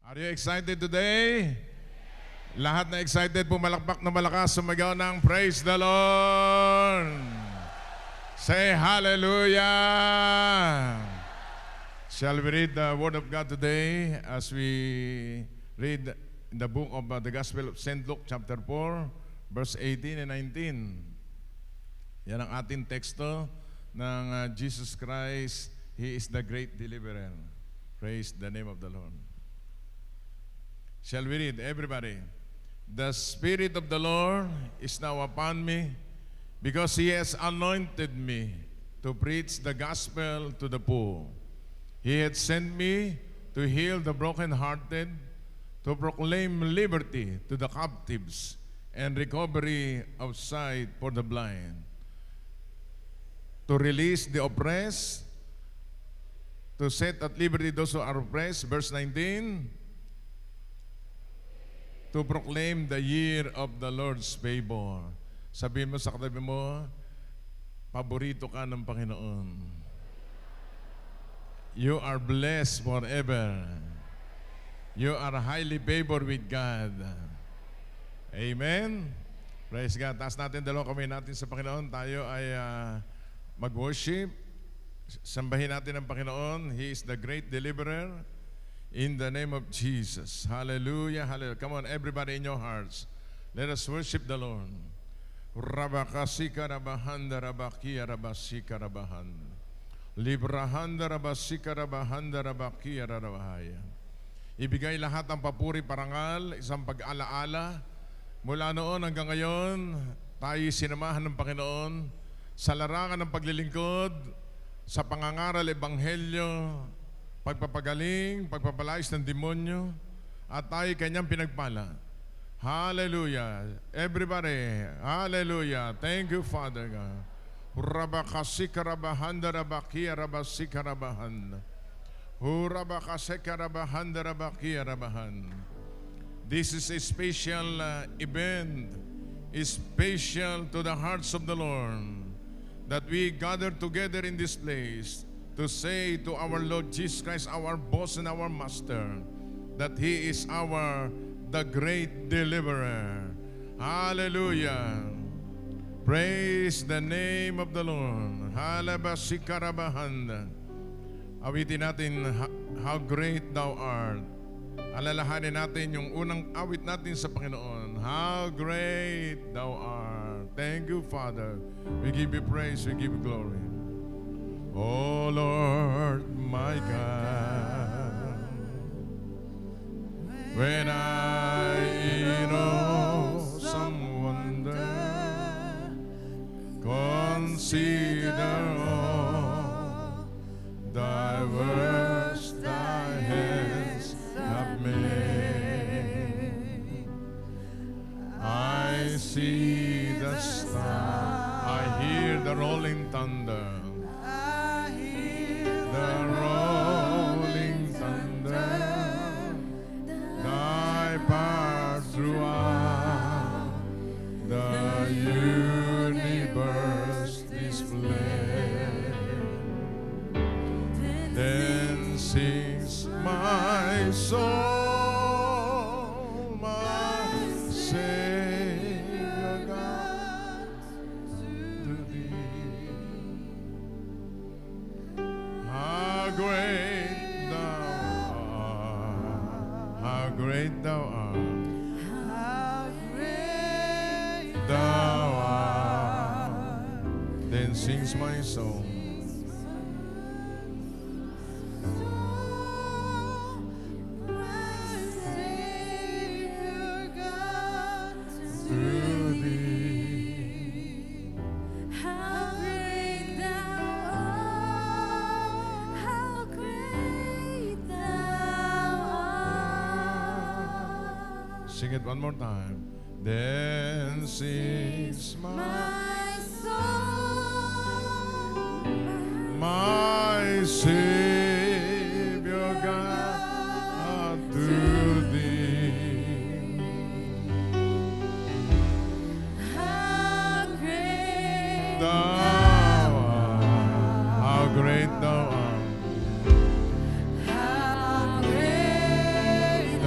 Are you excited today? Lahat na excited, pumalakpak na malakas, sumigaw ng praise the Lord. Say hallelujah. Shall we read the Word of God today as we read in the book of the Gospel of St. Luke chapter 4, verse 18 and 19. Yan ang ating teksto ng Jesus Christ. He is the great deliverer. Praise the name of the Lord. Shall we read, everybody? The Spirit of the Lord is now upon me, because He has anointed me to preach the gospel to the poor. He had sent me to heal the brokenhearted, to proclaim liberty to the captives, and recovery of sight for the blind, to release the oppressed, to set at liberty those who are oppressed. Verse 19, to proclaim the year of the Lord's favor. Sabihin mo sa katabi mo, paborito ka ng Panginoon. You are blessed forever. You are highly favored with God. Amen? Praise God. Taas natin dalawang kamay natin sa Panginoon. Tayo ay mag-worship. Sambahin natin ang Panginoon. He is the great deliverer. In the name of Jesus. Hallelujah, hallelujah. Come on, everybody in your hearts. Let us worship the Lord. Rabakasika rabahanda rabakia rabasika rabahan. Librahanda rabasika rabahanda rabakia rabahaya. Ibigay lahat ng papuri, parangal, isang pag-alaala. Mula noon hanggang ngayon, tayo sinamahan ng Panginoon sa larangan ng paglilingkod, sa pangangaral, ebanghelyo, pagpapagaling, pagpapalayas ng demonyo, at tayo kanyang pinagpala. Hallelujah. Everybody, hallelujah. Thank you, Father God. Rabakasika rabahanda rabakia rabasika rabahan. Rabakasika rabahanda rabakia rabahan. This is a special event, is special to the hearts of the Lord, that we gather together in this place to say to our Lord Jesus Christ, our boss and our master, that He is the great deliverer. Hallelujah. Praise the name of the Lord. Halabasikarabahanda. Awitin natin, how great thou art. Alalahanin natin yung unang awit natin sa Panginoon. How great thou art. Thank you, Father. We give you praise, we give you glory. Oh Lord, my God, when I in awesome wonder consider all thy works thy hands have made, I see the star, I hear the rolling thunder. The rolling thunder, thy power throughout the universe display. Then sings my soul, my Savior God, to thee. How great thou art, how great thou art, how great thou art. Then sings my soul. My Savior God, to thee. How great thou art, how great thou art. Sing it one more time. Then sings my soul, my Savior God, to thee. How great thou art, how great thou art. How great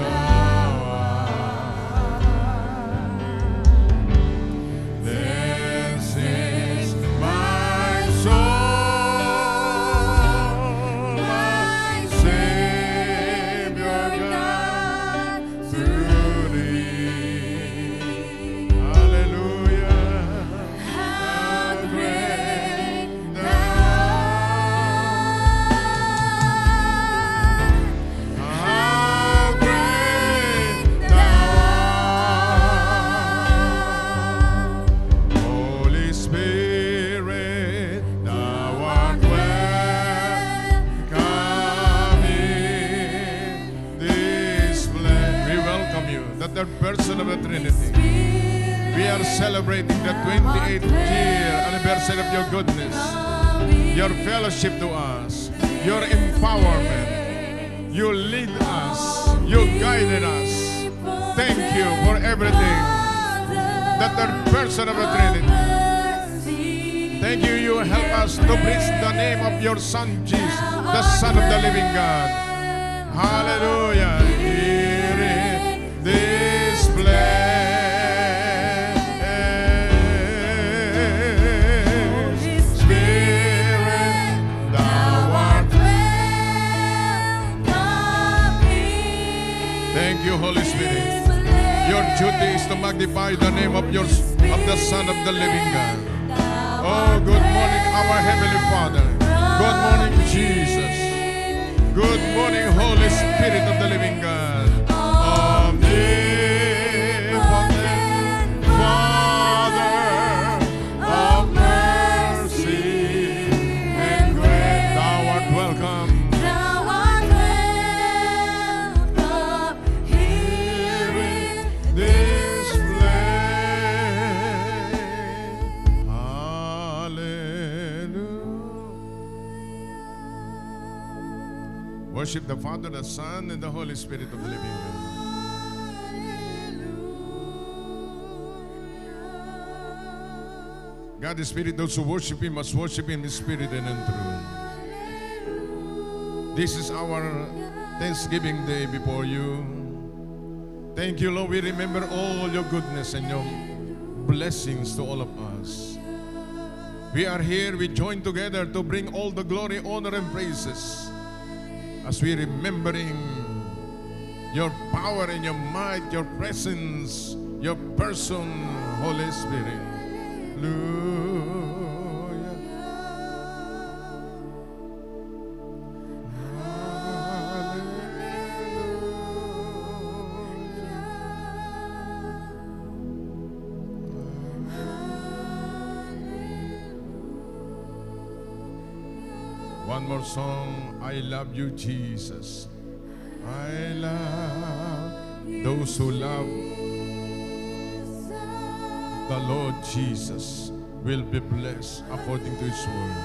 you, the third person of the Trinity. We are celebrating the 28th year anniversary of your goodness, your fellowship to us, your empowerment. You lead us, you guided us. Thank you for everything. The third person of the Trinity. Thank you, you help us to preach the name of your Son, Jesus, the Son of the living God. Hallelujah. Here in this place, Spirit, thou art welcome here. Thank you, Holy Spirit. Your duty is to magnify the name of the Son of the living God. Oh, good morning, our Heavenly Father. Good morning, Jesus. Good morning, Holy Spirit of the living God. Omnipotent Father of mercy and grace, thou art welcome. Thou art welcome here in This place. Hallelujah. Worship the Father, the Son, and the Holy Spirit of the living God. God is Spirit. Those who worship Him must worship Him in spirit and in truth. This is our Thanksgiving Day before you. Thank you, Lord. We remember all your goodness and your blessings to all of us. We are here, we join together to bring all the glory, honor, and praises as we remembering your power and your might, your presence, your person, Holy Spirit. Hallelujah. One more song, I love you, Jesus. I love those who love the Lord Jesus will be blessed according to His word.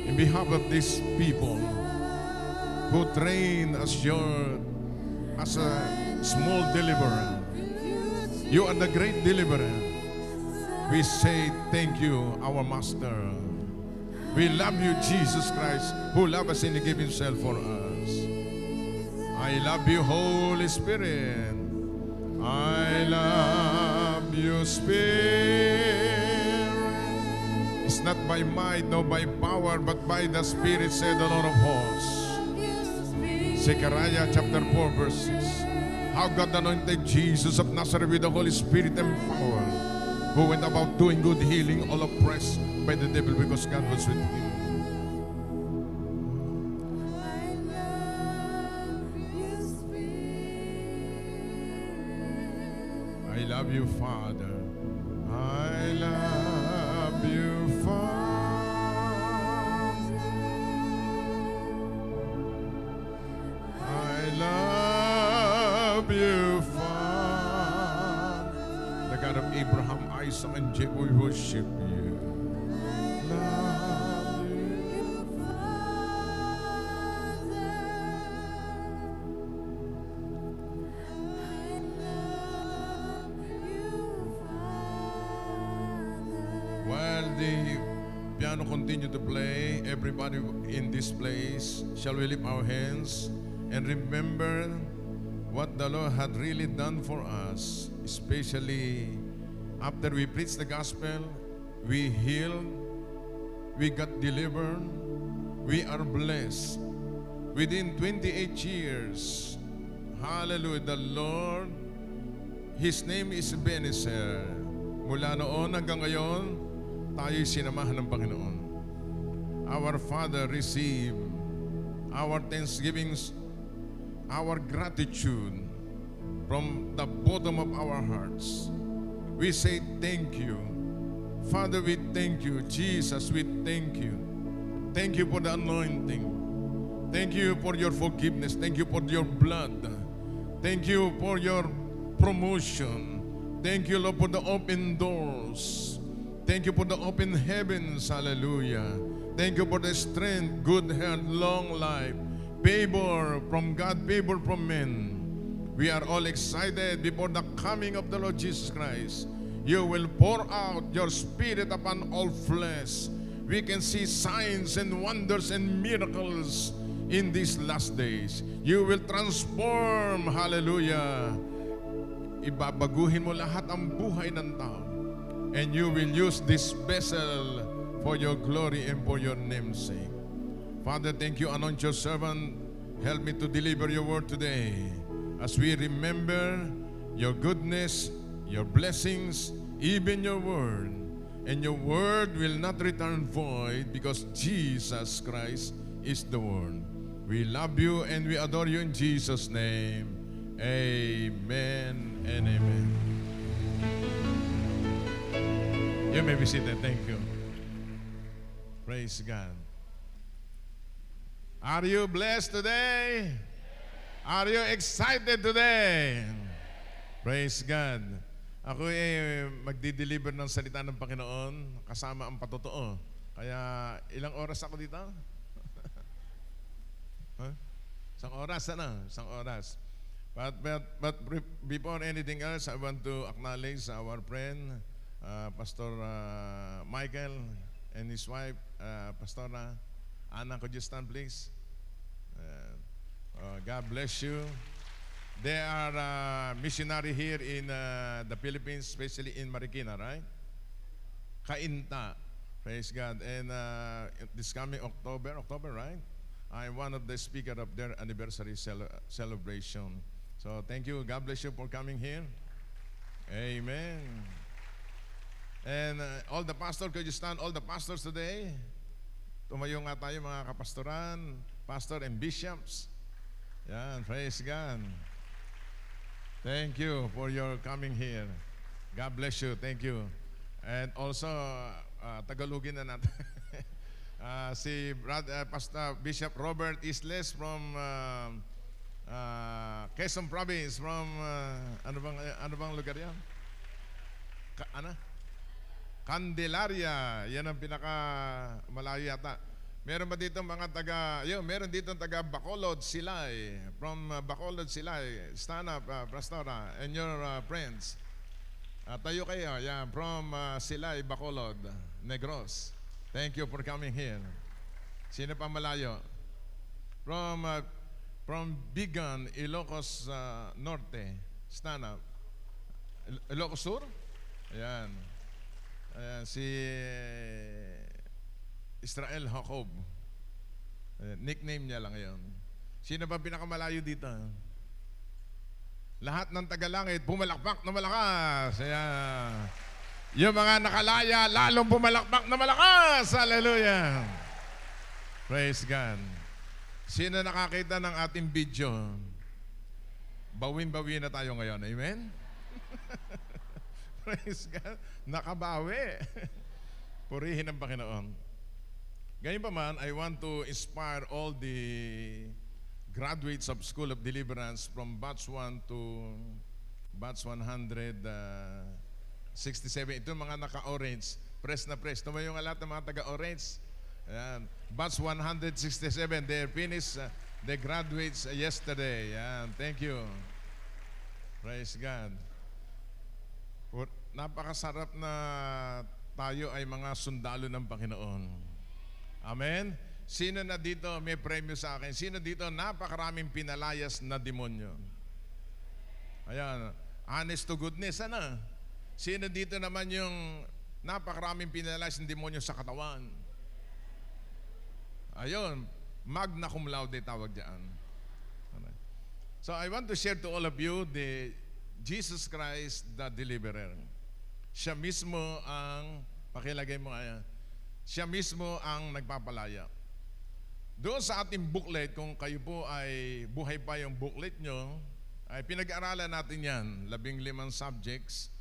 In behalf of these people who train as a small deliverer, you are the great deliverer. We say thank you, our Master. We love you, Jesus Christ, who loved us and He gave Himself for us. I love you, Holy Spirit. I love you, Spirit. It's not by might, nor by power, but by the Spirit, said the Lord of hosts. Zechariah chapter 4, verse 6. How God anointed Jesus of Nazareth with the Holy Spirit and power, who went about doing good, healing all oppressed by the devil, because God was with him. I love you, Father. I love you, Father. I love you, Father. The God of Abraham, Isaac, and Jacob, we worship you. Love you, While the piano continue to play, everybody in this place, shall we lift our hands and remember what the Lord had really done for us, especially after we preached the gospel, we healed, we got delivered, we are blessed. Within 28 years, hallelujah, the Lord, His name is Ebenezer. Mula noon hanggang ngayon, tayo'y sinamahan ng Panginoon. Our Father, receive our thanksgivings, our gratitude from the bottom of our hearts. We say thank you. Father, we thank you. Jesus, we thank you. Thank you for the anointing. Thank you for your forgiveness. Thank you for your blood. Thank you for your promotion. Thank you, Lord, for the open doors. Thank you for the open heavens. Hallelujah. Thank you for the strength, good health, long life, favor from God, favor from men. We are all excited before the coming of the Lord Jesus Christ. You will pour out your Spirit upon all flesh. We can see signs and wonders and miracles in these last days. You will transform, hallelujah. Ibabaguhin mo lahat ang buhay ng tao. And you will use this vessel for your glory and for your name's sake. Father, thank you. Anoint your servant. Help me to deliver your word today. As we remember your goodness, your blessings, even your word. And your word will not return void because Jesus Christ is the word. We love you and we adore you in Jesus' name. Amen and amen. You may be seated. Thank you. Praise God. Are you blessed today? Are you excited today? Praise God. Ako magdi-deliver ng salita ng Panginoon kasama ang patotoo. Kaya ilang oras ako dito? Huh? Isang oras na. Isang oras. But before anything else, I want to acknowledge our friend, Pastor Michael and his wife, Pastora Anna. Could you stand, please? God bless you. They are missionary here in the Philippines, especially in Marikina, right? Kainta. Praise God. And this coming October, right? I'm one of the speakers of their anniversary celebration. So thank you. God bless you for coming here. Amen. And all the pastors, could you stand? All the pastors today. Tumayo nga tayo mga kapastoran, pastor and bishops. Yan, praise God. Thank you for your coming here. God bless you. Thank you. And also, Tagalogin na natin. Si Pastor Bishop Robert Isles from Quezon Province, from ano bang lugar yan? Candelaria. Yan ang pinaka malayo yata. Meron ba dito mga meron dito taga Bacolod, Silay. From Bacolod, Silay. Stand up, Pastora, and your friends. Tayo kayo, yeah, from Silay, Bacolod, Negros. Thank you for coming here. Sino pa malayo? From Bigan, Ilocos Norte. Stand up. Ilocos Sur? Ayan. Ayan, si Israel Jacob. Nickname niya lang ngayon. Sino ba pinakamalayo dito? Lahat ng tagalangit, pumalakpak na malakas. Ayan. Yung mga nakalaya, lalong pumalakpak na malakas. Hallelujah. Praise God. Sino nakakita ng ating video? Bawin-bawin na tayo ngayon. Amen? Praise God. Nakabawi. Purihin ang Panginoon. Ganyan pa man, I want to inspire all the graduates of School of Deliverance from batch 1 to batch 167. Ito mga naka-orange. Press na press. Tumayo nga lahat ng mga taga-orange. Ayan. Batch 167. They finished, they graduates yesterday. Ayan. Thank you. Praise God. Napakasarap na tayo ay mga sundalo ng Panginoon. Amen? Sino na dito may premyo sa akin? Sino dito napakaraming pinalayas na demonyo? Ayan. Honest to goodness, ano? Sino dito naman yung napakaraming pinalayas ng demonyo sa katawan? Ayun. Magna cum laude tawag diyan. So I want to share to all of you the Jesus Christ the Deliverer. Siya mismo ang, pakilagay mo kaya, siya mismo ang nagpapalaya. Doon sa ating booklet, kung kayo po ay buhay pa yung booklet nyo, ay pinag-aaralan natin yan, 15 subjects,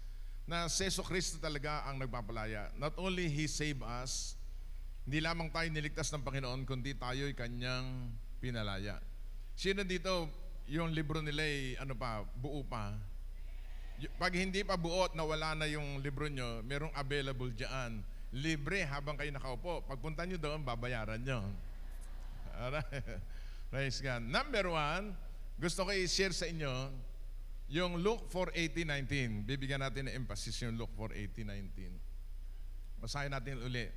na si Yesu Cristo talaga ang nagpapalaya. Not only He saved us, hindi lamang tayo niligtas ng Panginoon, kundi tayo'y Kanyang pinalaya. Sino dito yung libro nila ay ano pa, buo pa. Pag hindi pa buo at nawala na yung libro nyo, merong available dyan. Libre habang kayo nakaupo. Pagpunta nyo doon, babayaran nyo. Alright. Praise God. Number 1, gusto ko i-share sa inyo yung Luke 4:18-19. Bibigyan natin ng emphasis yung Luke 4:18-19. Basahin natin uli.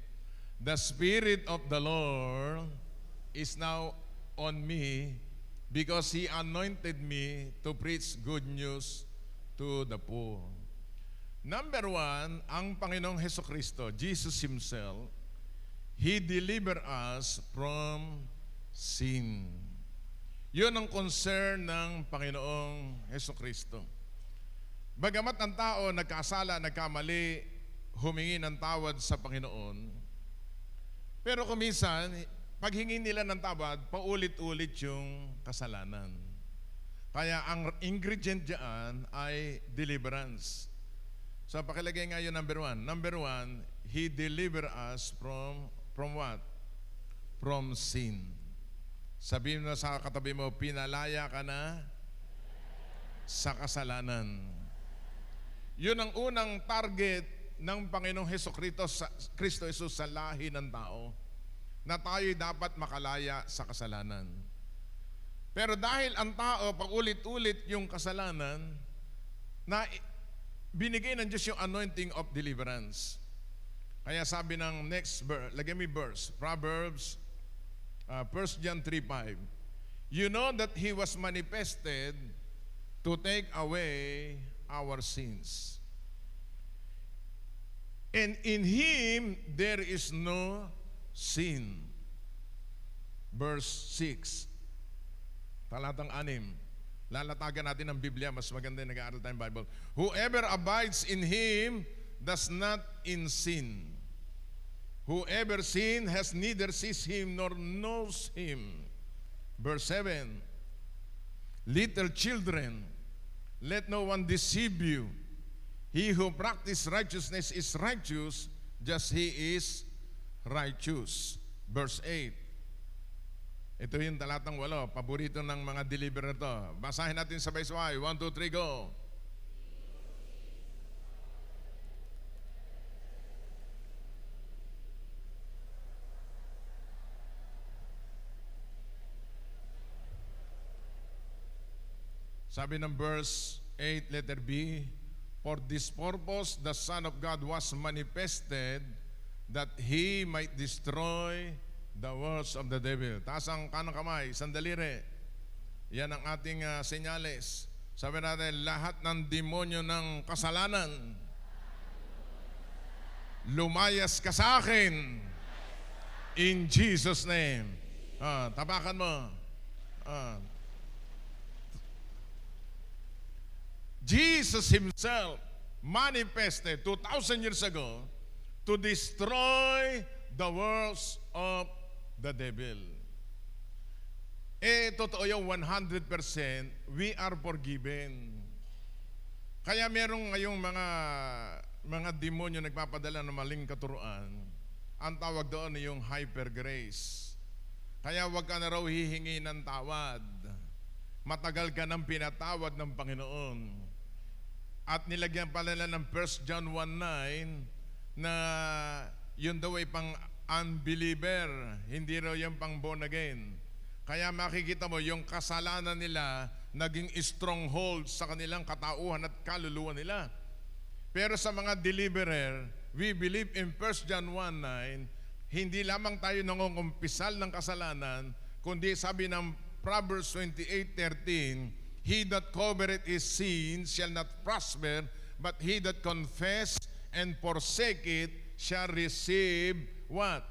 The Spirit of the Lord is now on me because He anointed me to preach good news to the poor. Number 1, ang Panginoong Hesukristo, Jesus Himself, He deliver us from sin. Yun ang concern ng Panginoong Hesukristo. Bagamat ang tao nagkasala, nagkamali, humingi ng tawad sa Panginoon, pero kuminsan, paghingi nila ng tawad, paulit-ulit yung kasalanan. Kaya ang ingredient diyan ay deliverance. So pakilagay nga yun number 1. Number 1, He deliver us from what? From sin. Sabihin mo sa katabi mo, pinalaya ka na sa kasalanan. Yun ang unang target ng Panginoong Kristo Jesus sa lahi ng tao, na tayo'y dapat makalaya sa kasalanan. Pero dahil ang tao paulit-ulit yung kasalanan, na binigay ng Diyos yung anointing of deliverance. Kaya sabi ng next verse, lagyan mo yung verse, Proverbs 1 John 3:5. You know that He was manifested to take away our sins. And in Him there is no sin. Verse 6. Talatang 6. Lalatagan natin ang Biblia, mas maganda yung nag-aaral tayong Bible. Whoever abides in Him does not in sin. Whoever sin has neither sees Him nor knows Him. Verse 7. Little children, let no one deceive you. He who practices righteousness is righteous, just He is righteous. Verse 8. Ito yung talatang 8, paborito ng mga deliverer to. Basahin natin sabay-sabay. 1, 2, 3, go. Sabi ng verse 8, letter B, for this purpose the Son of God was manifested that He might destroy the works of the devil. Taas ang kanang kamay, sandalire. Yan ang ating senyales. Sabi natin, lahat ng demonyo ng kasalanan, lumayas ka sa akin. In Jesus' name. Tapakan mo. Jesus Himself manifested 2,000 years ago to destroy the works of the devil. Totoo yung 100%, we are forgiven. Kaya merong ngayong mga demonyo nagpapadala ng maling katuruan. Ang tawag doon ay yung hyper grace. Kaya wag ka na raw hihingi ng tawad. Matagal ka nang pinatawad ng Panginoon. At nilagyan pala ng 1 John 1:9 na yun daw ay pang unbeliever, hindi raw yung pang born again. Kaya makikita mo yung kasalanan nila naging stronghold sa kanilang katauhan at kaluluwa nila. Pero sa mga deliverer, we believe in 1 John 1:9, hindi lamang tayo nangungumpisal ng kasalanan, kundi sabi ng Proverbs 28:13, he that covereth his sins shall not prosper, but he that confess and forsake it shall receive what?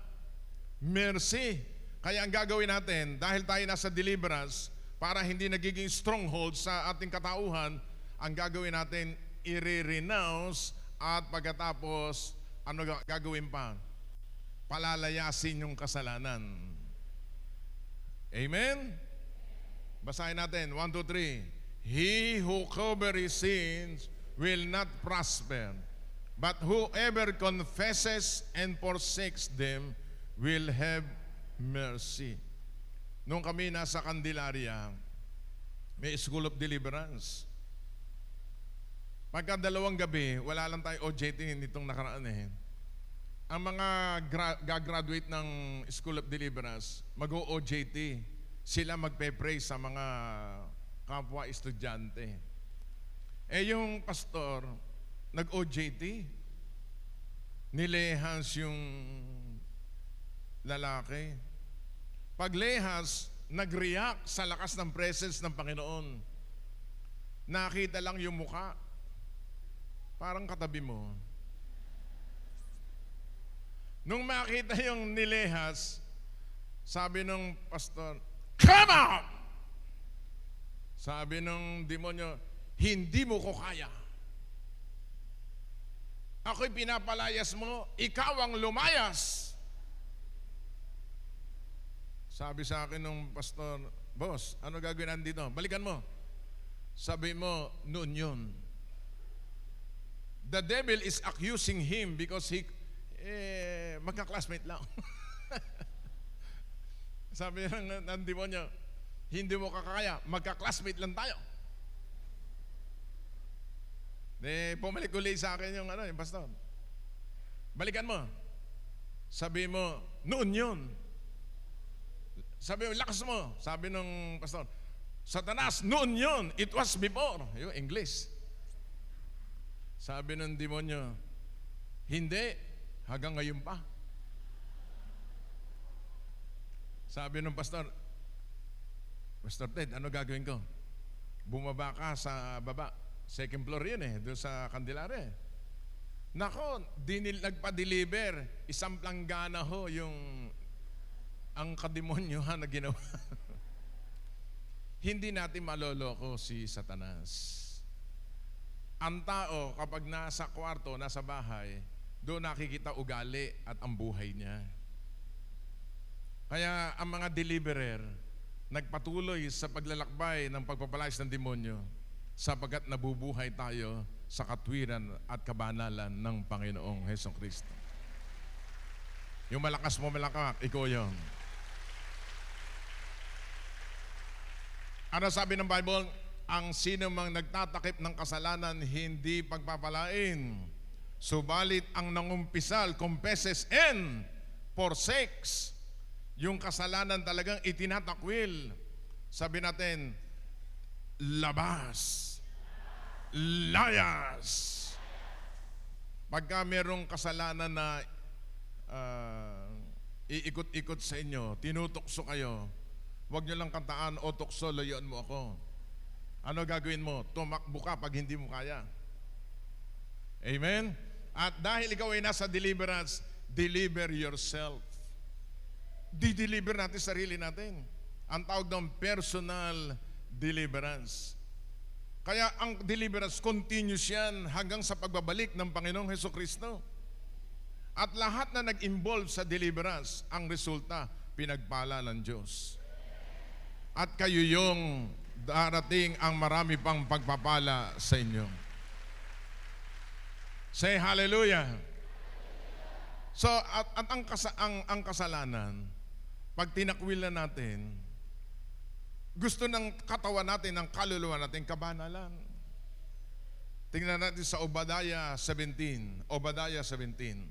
Mercy. Kaya ang gagawin natin, dahil tayo nasa deliverance, para hindi nagiging stronghold sa ating katauhan, ang gagawin natin, i-renounce at pagkatapos, ano gagawin pa? Palalayasin yung kasalanan. Amen? Basahin natin, 1, 2, 3. He who covers his sins will not prosper, but whoever confesses and forsakes them will have mercy. Nung kami nasa Candelaria, May school of deliverance. Pagka 2 gabi, wala lang tayo OJT nitong nakaraan eh. Ang mga gagraduate ng School of Deliverance, mag-OJT. Sila magpe-pray sa mga kapwa estudyante. Eh yung pastor, nag-OJT. Nilehas yung lalaki. Pag lehas, nag-react sa lakas ng presence ng Panginoon. Nakita lang yung muka. Parang katabi mo. Nung makita yung nilehas, sabi ng pastor, "Come out!" Sabi ng demonyo, "Hindi mo ko kaya. Ako'y pinapalayas mo, ikaw ang lumayas." Sabi sa akin ng pastor, "Boss, ano gagawin nandito? Balikan mo." Sabi mo, "Noon yun. The devil is accusing him because magka-classmate lang." Sabi ng demonyo, "Hindi mo kakaya, magka-classmate lang tayo." Pumalik uli sa akin yung pastor. "Balikan mo." Sabi mo, "Noon yun." Sabi mo, "Lakas mo." Sabi ng pastor, "Satanas, noon yun. It was before." Yung English. Sabi ng demonyo, "Hindi, hanggang ngayon pa." Sabi ng pastor, "Pastor Ted, ano gagawin ko?" Bumaba ka sa baba. Second floor yun doon sa Candelaria. Nako, nagpa-deliver. Isang planggana ho ang kademonyohan na ginawa. Hindi natin maloloko si Satanas. Ang tao, kapag nasa kwarto, nasa bahay, doon nakikita ugali at ang buhay niya. Kaya ang mga deliverer, nagpatuloy sa paglalakbay ng pagpapalayas ng demonyo sapagkat nabubuhay tayo sa katwiran at kabanalan ng Panginoong Hesukristo. Yung malakas mo malakak, ikaw yun. Ano sabi ng Bible? Ang sino mang nagtatakip ng kasalanan hindi pagpapalain. Subalit ang nangumpisal, confesses and forsakes. Yung kasalanan talagang itinatakwil. Sabi natin, labas. Layas. Pagka merong kasalanan na iikot-ikot sa inyo, tinutokso kayo, huwag nyo lang kantaan, "O tukso, layuan mo ako." Ano gagawin mo? Tumakbo ka pag hindi mo kaya. Amen? At dahil ikaw ay nasa deliverance, deliver yourself. Di-deliver natin sarili natin. Ang tawag ng personal deliverance. Kaya ang deliverance, continuous yan hanggang sa pagbabalik ng Panginoong Hesukristo. At lahat na nag-involve sa deliverance, ang resulta, pinagpala ng Diyos. At kayo yung darating ang marami pang pagpapala sa inyo. Say hallelujah. So, at ang kasalanan, pag tinakwil na natin, gusto ng katawan natin, ng kaluluwa natin, kabanalan. Tingnan natin sa Obadiah 17. Obadiah 17.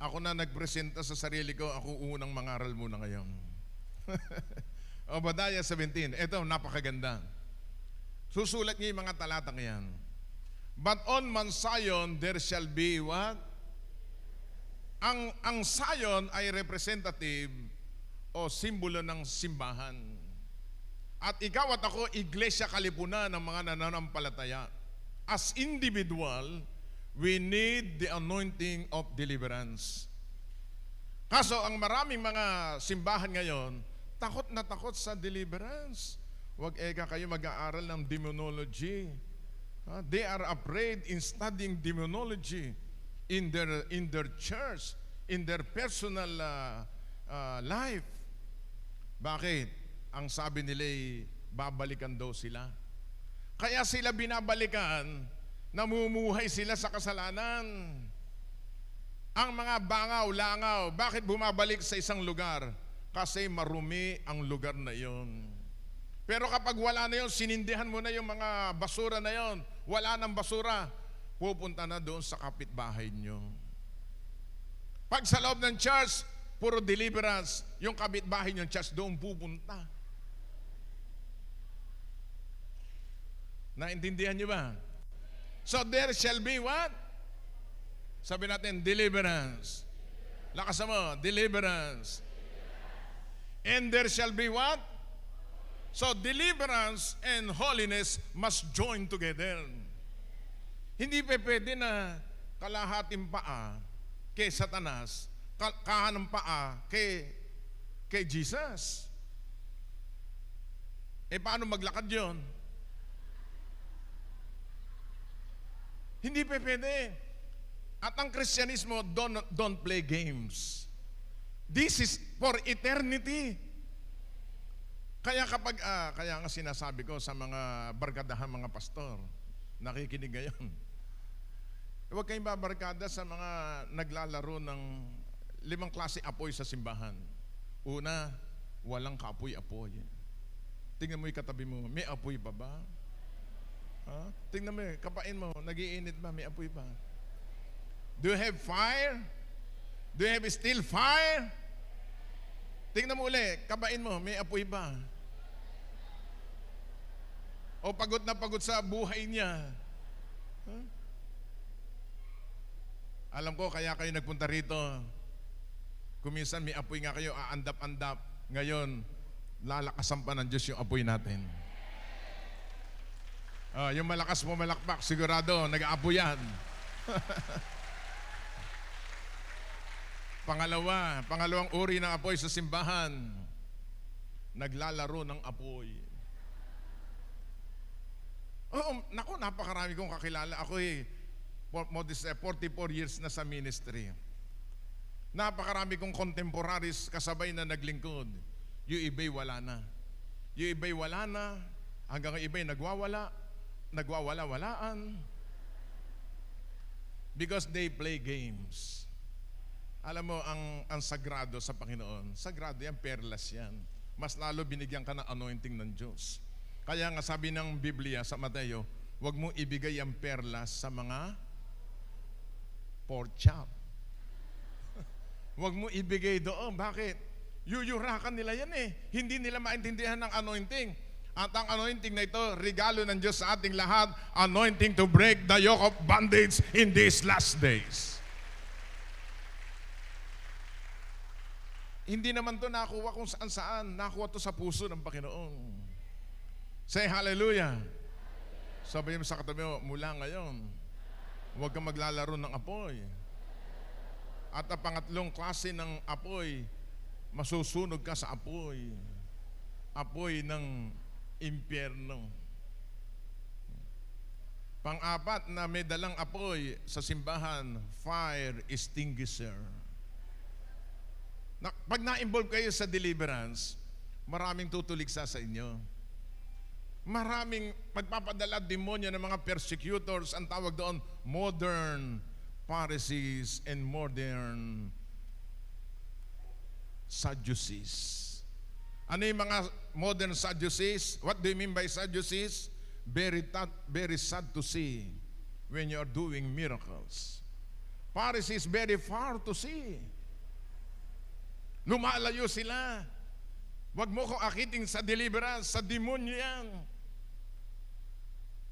Ako na nagpresenta sa sarili ko, ako unang mangaral muna ngayon. Obadiah 17. Ito, napakaganda. Susulat niya yung mga talatang yan. But on Mount Zion, there shall be what? Ang Zion ay representative o simbolo ng simbahan. At ikaw at ako, iglesia kalipunan ng mga nananampalataya. As individual, we need the anointing of deliverance. Kaso, ang maraming mga simbahan ngayon, takot na takot sa deliverance. Huwag kayo mag-aaral ng demonology. They are afraid in studying demonology in their church, in their personal life. Bakit? Ang sabi nila babalikan daw sila. Kaya sila binabalikan, namumuhay sila sa kasalanan. Ang mga bangaw, langaw, bakit bumabalik sa isang lugar? Kasi marumi ang lugar na iyon. Pero kapag wala na yun, sinindihan mo na yung mga basura na yun, wala nang basura, pupunta na doon sa kapitbahay nyo. Pag sa loob ng church, puro deliverance, yung kapitbahay nyo church doon pupunta. Naintindihan nyo ba? So there shall be what? Sabi natin, deliverance. Lakas mo, deliverance. And there shall be what? So deliverance and holiness must join together. Hindi pa pwede na kalahating paa kay Satanas, kahanang paa kay Jesus. Paano maglakad yon? Hindi pa pwede. At ang Kristyanismo, don't play games. This is for eternity. Kaya kaya nga sinasabi ko sa mga barkadahan, mga pastor, nakikinig ngayon. Huwag kayong babarkada sa mga naglalaro ng 5 klase apoy sa simbahan. Una, walang kaapoy-apoy. Tingnan mo yung katabi mo, may apoy pa ba? Ha? Tingnan mo, kapain mo, nagiinit ba? May apoy ba? Do you have fire? Do you have still fire? Tingnan mo uli, kapain mo, may apoy ba? O pagod na pagod sa buhay niya. Huh? Alam ko, kaya kayo nagpunta rito. Kuminsan may apoy nga kayo, aandap-andap. Ngayon, lalakasan pa ng Diyos yung apoy natin. Yung malakas mo malakpak, sigurado, nag-aapoy yan. Pangalawang uri ng apoy sa simbahan, naglalaro ng apoy. Naku, napakarami kong kakilala. Ako 44 years na sa ministry. Napakarami kong contemporaries kasabay na naglingkod. Yung iba'y wala na. Yung iba'y wala na, hanggang yung iba'y nagwawala-walaan. Because they play games. Alam mo, ang sagrado sa Panginoon, sagrado yan, perlas yan. Mas lalo binigyan ka ng anointing ng Diyos. Kaya nga sabi ng Biblia sa Mateo, huwag mo ibigay ang perlas sa mga pork chop. Huwag mo ibigay doon. Bakit? Yuyurakan nila yan eh. Hindi nila maintindihan ng anointing. At ang anointing na ito, regalo ng Diyos sa ating lahat, anointing to break the yoke of bondage in these last days. Hindi naman to nakuha kung saan-saan. Nakuha to sa puso ng Panginoon. Say hallelujah. Sabi mo sa katabi mo, mula ngayon, huwag kang maglalaro ng apoy. At ang pangatlong klase ng apoy, masusunog ka sa apoy. Apoy ng impyerno. Pang-apat na may dalang apoy sa simbahan, fire extinguisher. Pag na-involve kayo sa deliverance, maraming tutuligsa sa inyo. Maraming magpapadala demonyo ng mga persecutors, ang tawag doon, modern Pharisees and modern Sadducees. Ano yung mga modern Sadducees? What do you mean by Sadducees? Very sad to see when you are doing miracles. Pharisees, very far to see. Lumalayo sila. Huwag mo kong akiting sa deliverance, sa demonyo yan.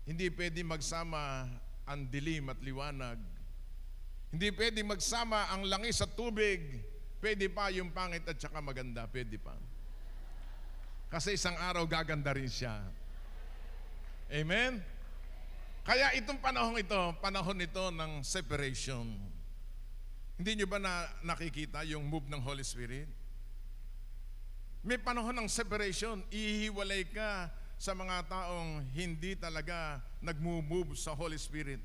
Hindi pwede magsama ang dilim at liwanag. Hindi pwede magsama ang langis at tubig. Pwede pa yung pangit at saka maganda. Pwede pa. Kasi isang araw gaganda rin siya. Amen? Kaya itong panahon ito ng separation. Hindi nyo ba nakikita yung move ng Holy Spirit? May panahon ng separation. Ihiwalay ka sa mga taong hindi talaga nag-move sa Holy Spirit.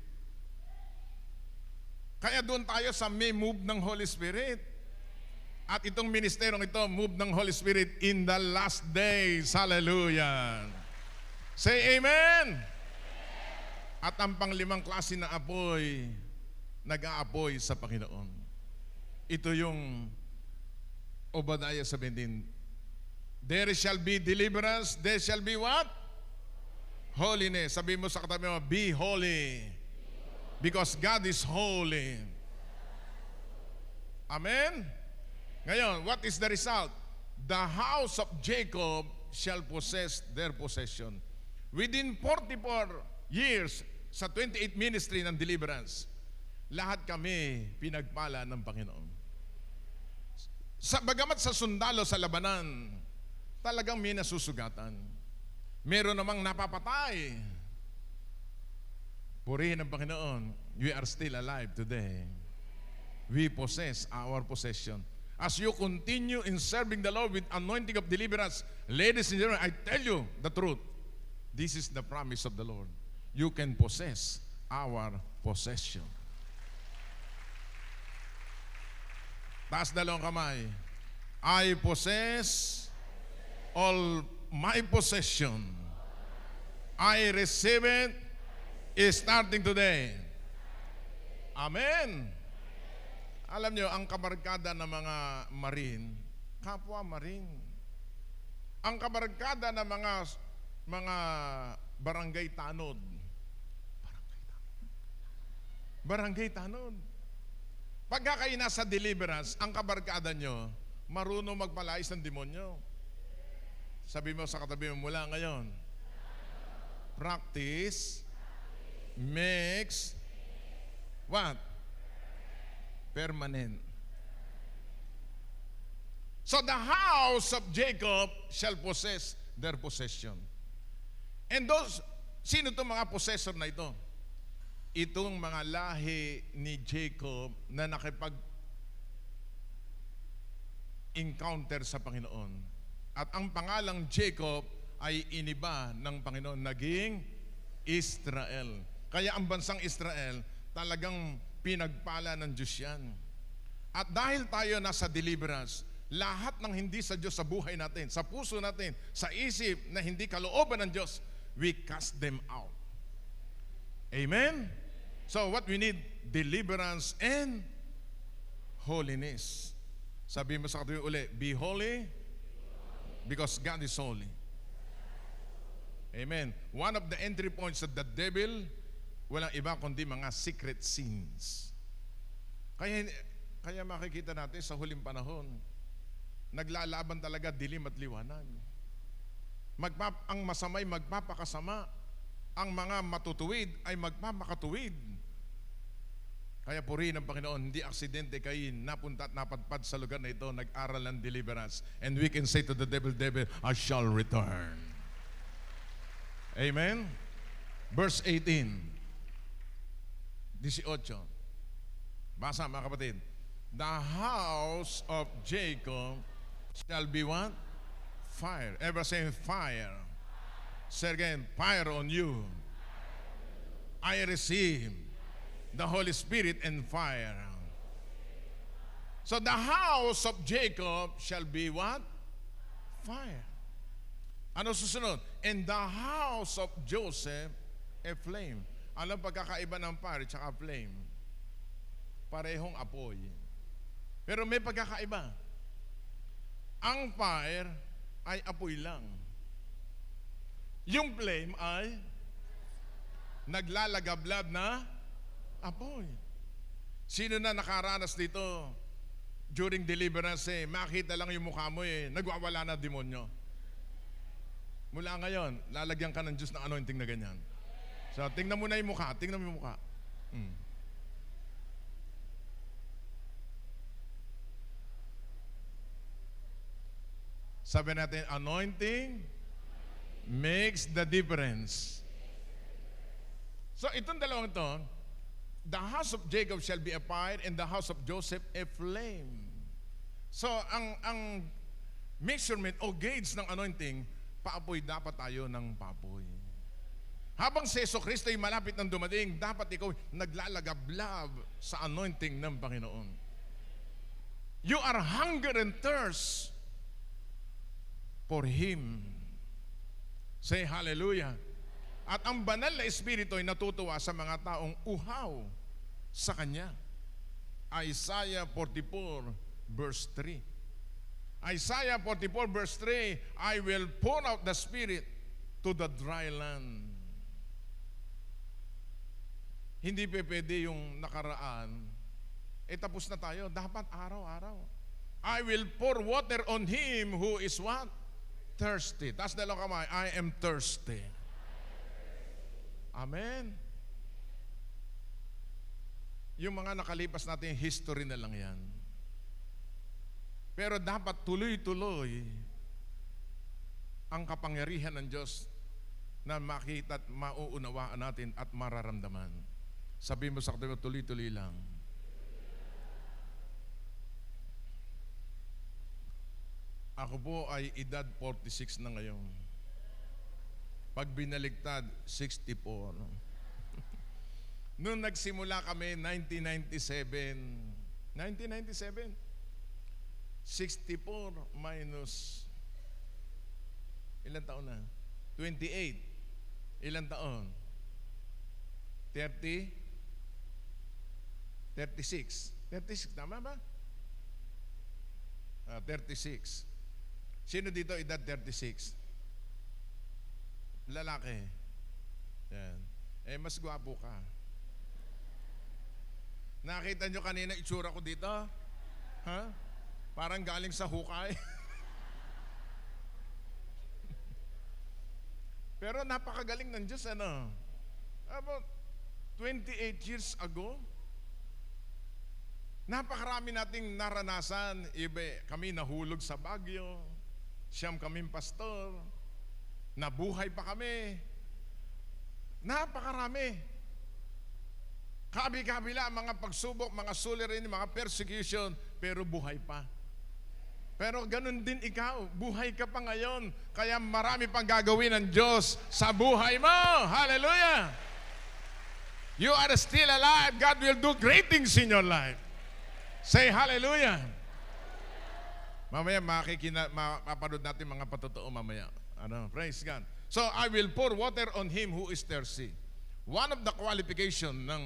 Kaya doon tayo sa may move ng Holy Spirit. At itong ministerong ito, move ng Holy Spirit in the last days. Hallelujah. Say amen. At ang panglimang klase na apoy, nag-aapoy sa Panginoon. Ito yung Obadiah 17. There shall be deliverance. There shall be what? Holiness. Sabi mo sa katabi mo, be holy. Because God is holy. Amen? Ngayon, what is the result? The house of Jacob shall possess their possession. Within 44 years, sa 28 ministry ng deliverance, lahat kami pinagpala ng Panginoon. Bagamat sa sundalo sa labanan, talagang may nasusugatan. Meron namang napapatay. Purihin ng Panginoon, we are still alive today. We possess our possession. As you continue in serving the Lord with anointing of deliverance, ladies and gentlemen, I tell you the truth. This is the promise of the Lord. You can possess our possession. Taas dalawang kamay. I possess all my possession. I receive it starting today. Amen. Alam nyo, ang kabarkada ng mga marine, kapwa marine. Ang kabarkada ng mga barangay tanod. Barangay tanod. Pagka kayo nasa deliverance, ang kabarkada nyo, marunong magpalais ng demonyo. Sabi mo sa katabi mo, mula ngayon, practice makes what? Permanent. So the house of Jacob shall possess their possession. And those, sino itong mga possessor na ito? Itong mga lahi ni Jacob na nakipag-encounter sa Panginoon. At ang pangalang Jacob ay iniba ng Panginoon, naging Israel. Kaya ang bansang Israel talagang pinagpala ng Diyos yan. At dahil tayo nasa deliverance, lahat ng hindi sa Diyos sa buhay natin, sa puso natin, sa isip na hindi kalooban ng Diyos, we cast them out. Amen? So what we need? Deliverance and holiness. Sabi mo sa katabi uli, be holy because God is holy. Amen. One of the entry points of the devil, walang iba kundi mga secret sins. Kaya makikita natin sa huling panahon, naglalaban talaga dilim at liwanag. Ang masamay magpapakasama, ang mga matutuwid ay magpapakatuwid. Kaya purihin ng Panginoon, hindi aksidente kayo napunta at napadpad sa lugar na ito, nag-aral ng deliverance. And we can say to the devil, devil, I shall return. Amen? Verse 18. 18. Basa mga kapatid. The house of Jacob shall be what? Fire. Ever say fire? Say again, fire on you. I receive the Holy Spirit and fire. So the house of Jacob shall be what? Fire. Ano susunod? And the house of Joseph, a flame. Alam pagkakaiba ng fire at flame? Parehong apoy. Pero may pagkakaiba. Ang fire ay apoy lang. Yung flame ay naglalagablab na apoy. Sino na nakaranas dito during deliverance makita lang yung mukha mo nagwawala na demonyo. Mula ngayon, lalagyan ka ng Diyos ng anointing na ganyan. So, tingnan mo na yung mukha. Tingnan mo yung mukha. Sabi natin, anointing makes the difference. So, itong dalawang ito, the house of Jacob shall be a fire and the house of Joseph a flame. So, ang measurement o gauge ng anointing, paapoy dapat tayo ng paapoy. Habang si Jesucristo ay malapit ng dumating, dapat ikaw naglalagablab sa anointing ng Panginoon. You are hunger and thirst for Him. Say hallelujah. At ang banal na Espiritu ay natutuwa sa mga taong uhaw sa Kanya. Isaiah 44 verse 3. Isaiah 44 verse 3, I will pour out the Spirit to the dry land. Hindi pwede yung nakaraan. Tapos na tayo. Dapat araw-araw. I will pour water on him who is what? Thirsty. Taas na lang kamay. I am thirsty. Amen. Yung mga nakalipas natin, history na lang yan. Pero dapat tuloy-tuloy ang kapangyarihan ng Diyos na makita at mauunawaan natin at mararamdaman. Sabi mo sa katabi mo, tuloy-tuloy lang. Ako po ay edad 46 na ngayon. Pag binaligtad, 64. Noong nagsimula kami, 1997, 64 minus, ilan taon na? 28. Ilan taon? 30? 36. 36, tama ba? 36. Sino dito edad 36? Lalaki. Yan. Mas gwapo ka. Nakita nyo kanina itsura ko dito? Ha? Parang galing sa hukay. Pero napakagaling ng Diyos, ano? About 28 years ago, napakarami nating naranasan. Iba, kami nahulog sa Baguio, siyam kaming pastor, nabuhay pa kami. Napakarami. Kabi-kabila, mga pagsubok, mga suliranin, mga persecution, pero buhay pa. Pero ganun din ikaw, buhay ka pa ngayon, kaya marami pang gagawin ng Diyos sa buhay mo. Hallelujah! You are still alive. God will do great things in your life. Say hallelujah! Mamaya mapapanood natin mga patotoo mamaya. Praise God. So, I will pour water on him who is thirsty. One of the qualification ng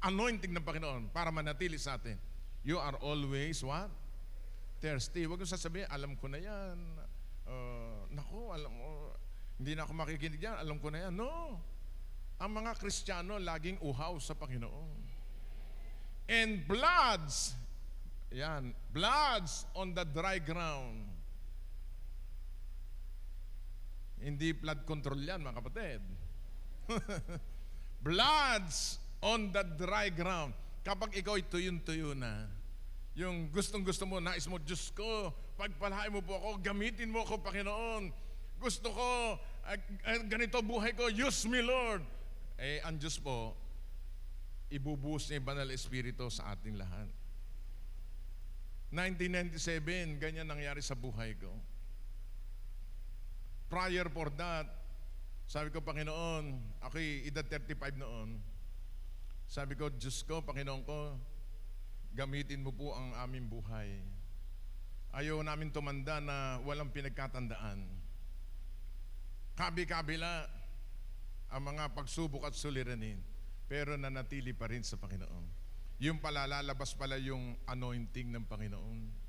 anointing ng Panginoon para manatili sa atin, you are always what? Thirsty. Huwag mo sasabihin, alam ko na yan. Naku, alam mo, hindi na ako makikinig yan, alam ko na yan. No. Ang mga Kristiyano laging uhaw sa Panginoon. And bloods, yan, bloods on the dry ground. Hindi flood control yan, mga kapatid. Bloods on the dry ground. Kapag ikaw ay tuyon-tuyo na, yung gustong-gusto mo, nais mo, Diyos ko, pagpalain mo po ako, gamitin mo ako, Panginoon. Gusto ko, ganito buhay ko, use me, Lord. Ang Diyos po, ibubuhos niya yung Banal Espiritu sa ating lahat. 1997, ganyan nangyari sa buhay ko. Prior for that, sabi ko, Panginoon, ako'y edad 35 noon. Sabi ko, Diyos ko, Panginoon ko, gamitin mo po ang aming buhay. Ayaw namin tumanda na walang pinagkatandaan. Kabi-kabila ang mga pagsubok at suliranin, pero nanatili pa rin sa Panginoon. Yung palalalabas pala yung anointing ng Panginoon.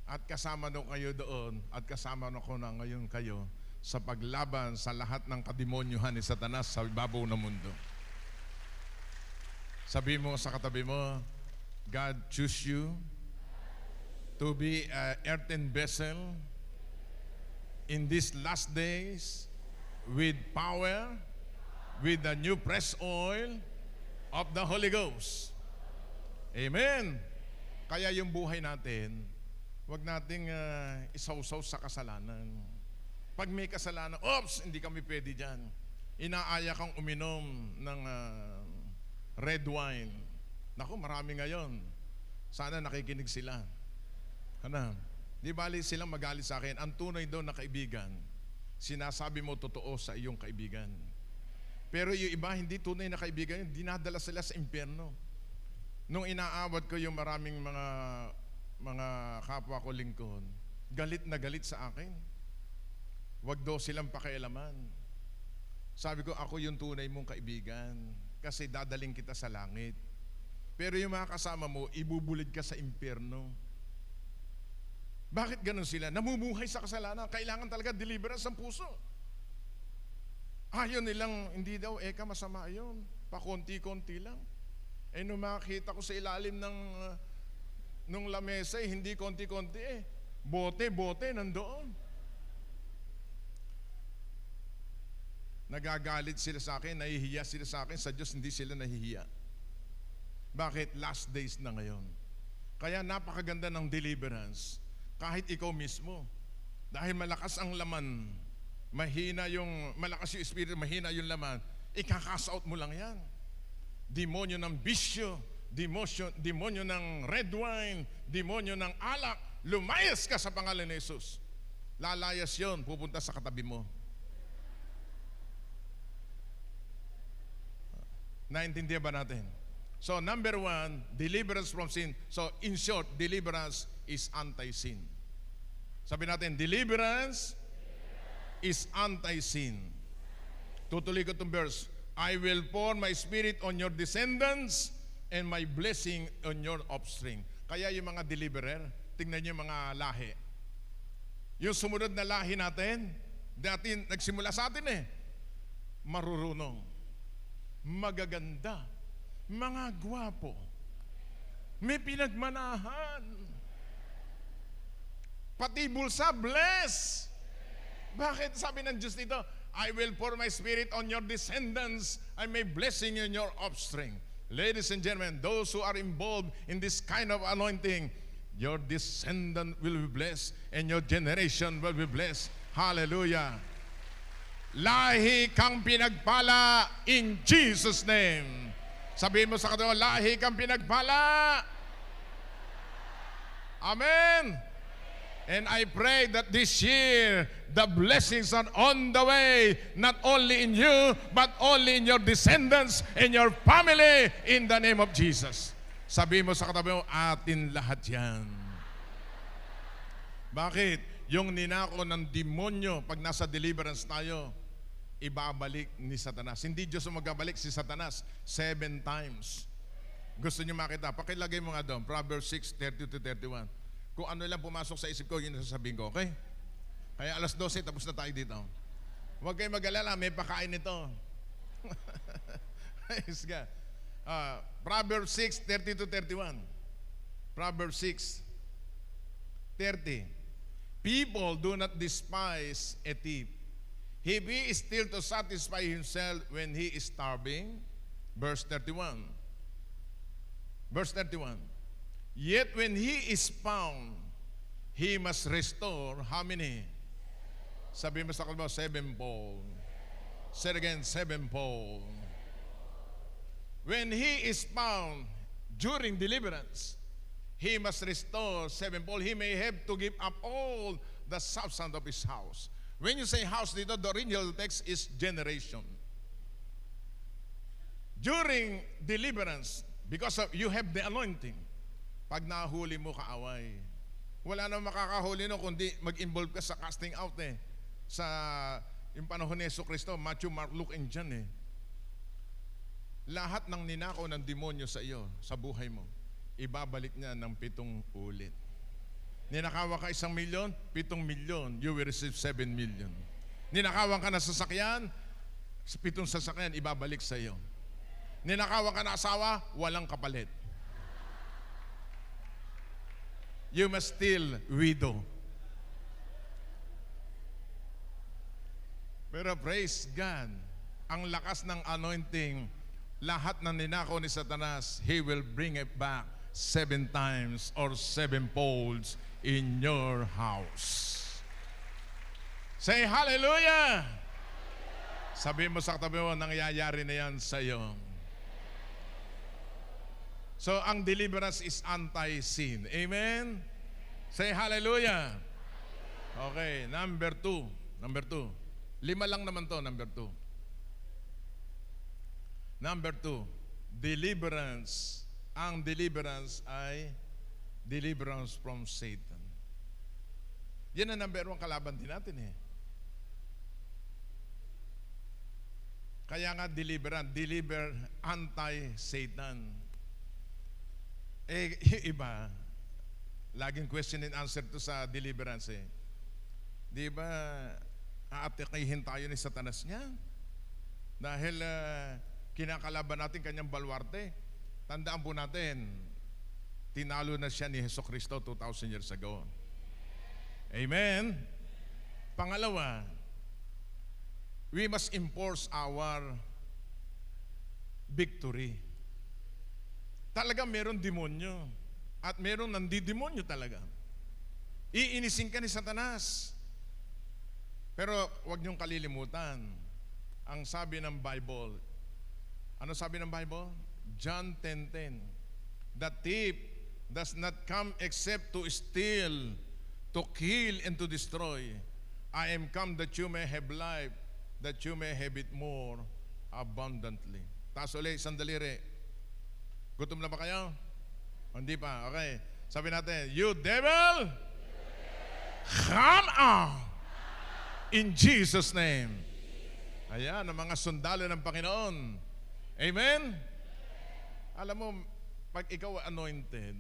At kasama no kayo doon, at kasama no ko na ngayon kayo sa paglaban sa lahat ng kademonyuhan ni Satanas sa ibabaw ng mundo. Sabi mo sa katabi mo, God choose you to be an earthen vessel in these last days with power, with the new press oil of the Holy Ghost. Amen. Kaya yung buhay natin, wag nating isawsaw sa kasalanan. Pag may kasalanan, oops, hindi kami pwede dyan. Inaaya kang uminom ng red wine. Naku, marami ngayon. Sana nakikinig sila. Di bali silang magalit sa akin. Ang tunay doon na kaibigan, sinasabi mo totoo sa iyong kaibigan. Pero yung iba, hindi tunay na kaibigan yun, dinadala sila sa impyerno. Nung inaawat ko yung maraming mga kapwa ko lingkod, galit na galit sa akin. Wag daw silang pakialaman. Sabi ko, ako yung tunay mong kaibigan kasi dadaling kita sa langit. Pero yung mga kasama mo, ibubulid ka sa impyerno. Bakit ganun sila? Namumuhay sa kasalanan. Kailangan talaga deliverance ng puso. Ayaw nilang, hindi daw, masama yun. Pakonti-konti lang. Nung makakita ko sa ilalim nung lamesa, hindi konti-konti Bote-bote nandoon. Nagagalit sila sa akin, nahihiya sila sa akin, sa Diyos hindi sila nahihiya. Bakit? Last days na ngayon. Kaya napakaganda ng deliverance. Kahit ikaw mismo. Dahil malakas ang laman, malakas yung espiritu, mahina yung laman, ika-cast out mo lang yan. Demonyo ng bisyo, demonyo ng red wine, demonyo ng alak, lumayas ka sa pangalan ni Jesus. Lalayas yon, pupunta sa katabi mo. Naintindihan ba natin? So, number 1, deliverance from sin. So, in short, deliverance is anti-sin. Sabi natin, deliverance is anti-sin. Tutuloy ko itong verse. I will pour my spirit on your descendants and my blessing on your offspring. Kaya yung mga deliverer, tingnan nyo yung mga lahi. Yung sumunod na lahi natin, dati nagsimula sa atin marurunong, magaganda, mga gwapo, may pinagmanahan, pati bulsa, bless. Bakit sabi ng Diyos dito, I will pour my spirit on your descendants and may blessing in your offspring. Ladies and gentlemen, those who are involved in this kind of anointing, your descendant will be blessed and your generation will be blessed. Hallelujah. Lahi kang pinagpala in Jesus' name. Sabihin mo sa katawa, lahi kang pinagpala. Amen. And I pray that this year, the blessings are on the way, not only in you, but only in your descendants and your family, in the name of Jesus. Sabihin mo sa katabi mo, atin lahat yan. Bakit? Yung ninako ng demonyo, pag nasa deliverance tayo, ibabalik ni Satanas. Hindi Diyos ang magabalik, si Satanas 7 times. Gusto niyo makita? Pakilagay mo nga doon, Proverbs 6:30-31. Kung ano lang pumasok sa isip ko, yun ang sasabihin ko, okay? Kaya alas 12, tapos na tayo dito. Huwag kayong mag-alala, may pakain nito. Praise God. Proverbs 6:30-31. Proverbs 6:30. People do not despise a thief. If he is still to satisfy himself when he is starving. Verse 31. Verse 31. Yet when he is found, he must restore how many? Sabi mo sa kalma, 7-fold. Say it again, 7-fold. When he is found during deliverance, he must restore 7-fold. He may have to give up all the substance of his house. When you say house dito, the original text is generation. During deliverance, because of you have the anointing, pag nahuli mo kaaway, wala nang makakahuli no kundi mag-involve ka sa casting out sa yung panahon ni Jesucristo, Matthew, Mark, Luke, and John Lahat ng ninakaw ng demonyo sa iyo, sa buhay mo, ibabalik niya ng 7 ulit. Ninakawan ka 1 milyon, 7 milyon, you will receive 7 million. Ninakawan ka na sasakyan, 7 sasakyan, ibabalik sa iyo. Ninakawan ka na asawa, walang kapalit. You must still widow. Pero praise God, ang lakas ng anointing, lahat ng ninakaw ni Satanas, he will bring it back 7 times or 7-folds in your house. Say hallelujah! Sabi mo sa katabi mo, nangyayari na yan sa iyo. So, ang deliverance is anti-sin. Amen? Say hallelujah! Okay, number 2. 5 lang naman to, number 2. Number 2, deliverance. Ang deliverance ay deliverance from Satan. Yan ang number 1 kalaban din natin Kaya nga deliver anti-Satan. Iba, Laging question and answer to sa deliverance eh. Di ba, aatikahin tayo ni Satanas niya? Dahil kinakalaban natin kanyang balwarte. Tandaan po natin, tinalo na siya ni Jesucristo 2,000 years ago. Amen? Pangalawa, we must enforce our victory. Talaga meron demonyo at meron nandidemonyo talaga. Iinisin ka ni Satanas. Pero huwag niyong kalilimutan ang sabi ng Bible. Ano sabi ng Bible? John 10:10. The thief does not come except to steal, to kill, and to destroy. I am come that you may have life, that you may have it more abundantly. Taas ulit, sandali re. Gutom na ba kayo? Hindi pa, okay. Sabi natin, you devil, come out in Jesus' name. Ayan, ang mga sundalo ng Panginoon. Amen? Alam mo, pag ikaw anointed,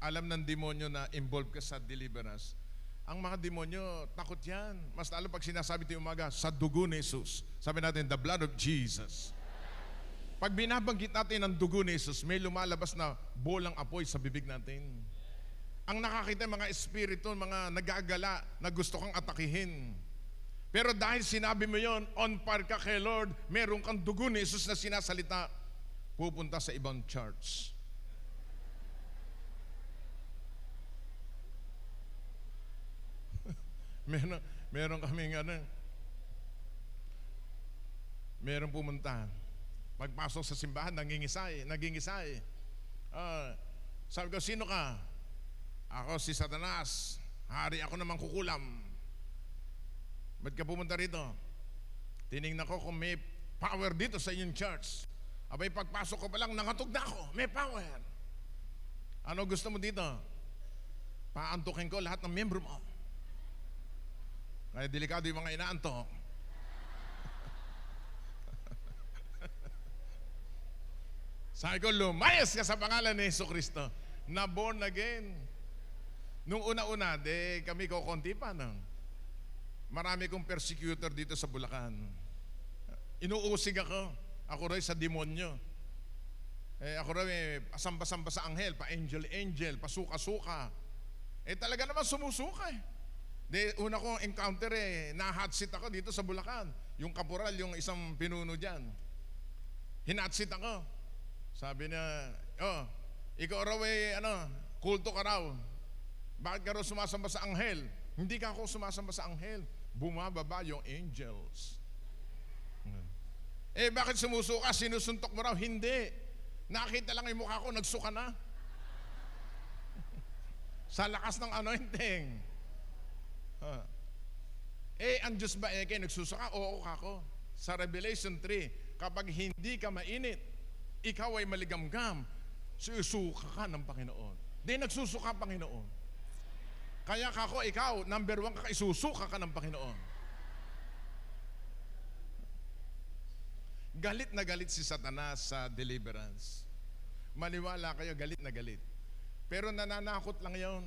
alam ng demonyo na involved ka sa deliverance. Ang mga demonyo, takot yan. Mas lalo pag sinasabi tayo umaga, sa dugo ni Jesus. Sabi natin, the blood of Jesus. Pag binabanggit natin ang dugo ni Jesus, may lumalabas na bolang apoy sa bibig natin. Ang nakakita mga espiritu, mga nagagala na gusto kang atakihin. Pero dahil sinabi mo yon, on par ka kay Lord, meron kang dugo ni Jesus na sinasalita, pupunta sa ibang church. meron kaming meron pumunta. Pagpasok sa simbahan, nagingisay. Sabi ko, sino ka? Ako si Satanas. Hari ako namang kukulam. Ba't ka pumunta rito? Tinignan ko kung may power dito sa inyong church. Abay, pagpasok ko pa lang, nangatog na ako. May power. Ano gusto mo dito? Paantukin ko lahat ng membro mo. Kaya delikado yung mga inaantok. Sabi ko, lumayas ka sa pangalan ni Jesucristo. Na born again. Nung una-una, kami ko konti pa. No? Marami kong persecutor dito sa Bulacan. Inuusig ako. Ako rin sa demonyo. Ako rin pasamba-samba sa anghel, pa-angel-angel, pasuka-suka. Talaga naman sumusuka una kong encounter na-hot seat ako dito sa Bulacan. Yung kapural, yung isang pinuno dyan. Hina-hot seat ako. Sabi niya, ikaw raw kulto ka raw. Bakit ka raw sumasamba sa anghel? Hindi ka ako sumasamba sa anghel. Bumababa yung angels. Bakit sumusuka? Sinusuntok mo raw? Hindi. Nakita lang yung mukha ko, nagsuka na. Sa lakas ng anointing. Ang Diyos ba kayo nagsusuka? Oo kako. Sa Revelation 3, kapag hindi ka mainit, ikaw ay maligamgam, susuka ka ng Panginoon. Di nagsusuka Panginoon. Kaya kako, ikaw, number 1 ka, isusuka ka ng Panginoon. Galit na galit si Satanas sa deliverance. Maniwala kayo, galit na galit. Pero nananakot lang yon.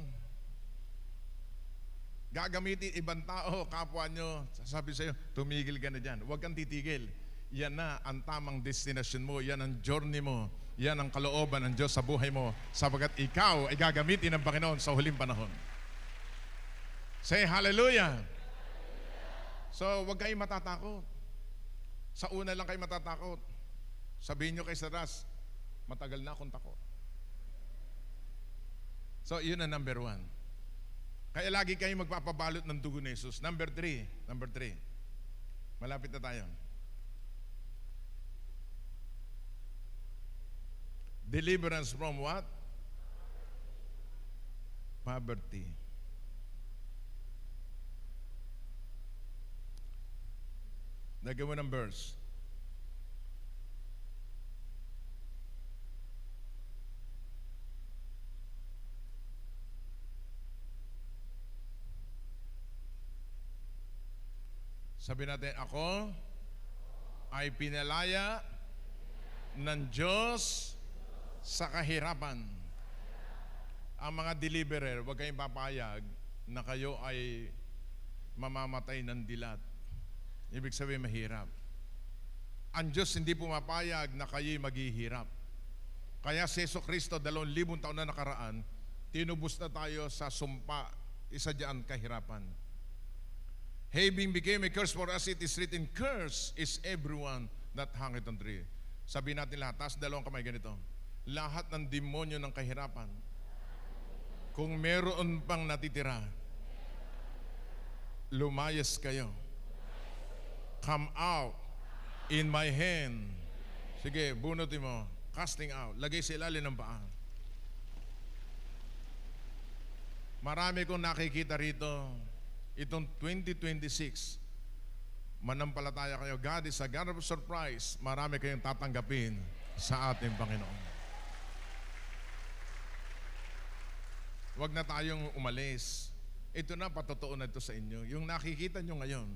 Gagamitin ibang tao, kapwa nyo, sasabi sa'yo, tumigil ka na dyan. Huwag kang titigil. Yan na ang tamang destination mo. Yan ang journey mo. Yan ang kalooban ng Diyos sa buhay mo. Sapagat ikaw ay gagamitin ng Panginoon sa huling panahon. Say hallelujah. So, huwag kayo matatakot. Sa una lang kayo matatakot. Sabihin nyo kay Satanas, matagal na akong takot. So, yun ang number 1. Kaya lagi kayo magpapabalot ng dugo ni Jesus. Number 3. Malapit na tayo. Deliverance from what? Poverty. Lagyan mo ng verse. Sabi natin, ako ay pinalaya ng Diyos sa kahirapan. ang mga deliverer, huwag kayong papayag na kayo ay mamamatay ng dilat. Ibig sabihin mahirap. Ang Diyos hindi pumapayag na kayo'y maghihirap. Kaya si Jesucristo, 2,000 taon na nakaraan, tinubos na tayo sa sumpa, isa diyan kahirapan. Having became a curse for us, it is written, curse is everyone that hangeth on tree. Sabihin natin lahat, taas dalawang kamay ganito. Lahat ng demonyo ng kahirapan, kung meron pang natitira, lumayas kayo. Come out in my hand. Sige, bunutin mo. Casting out. Lagay sa ilalim ng paa. Marami kong nakikita rito. Itong 2026, manampalataya kayo. God is a God of surprise. Marami kayong tatanggapin sa ating Panginoon. Huwag na tayong umalis. Ito na, patotoo na ito sa inyo. Yung nakikita nyo ngayon,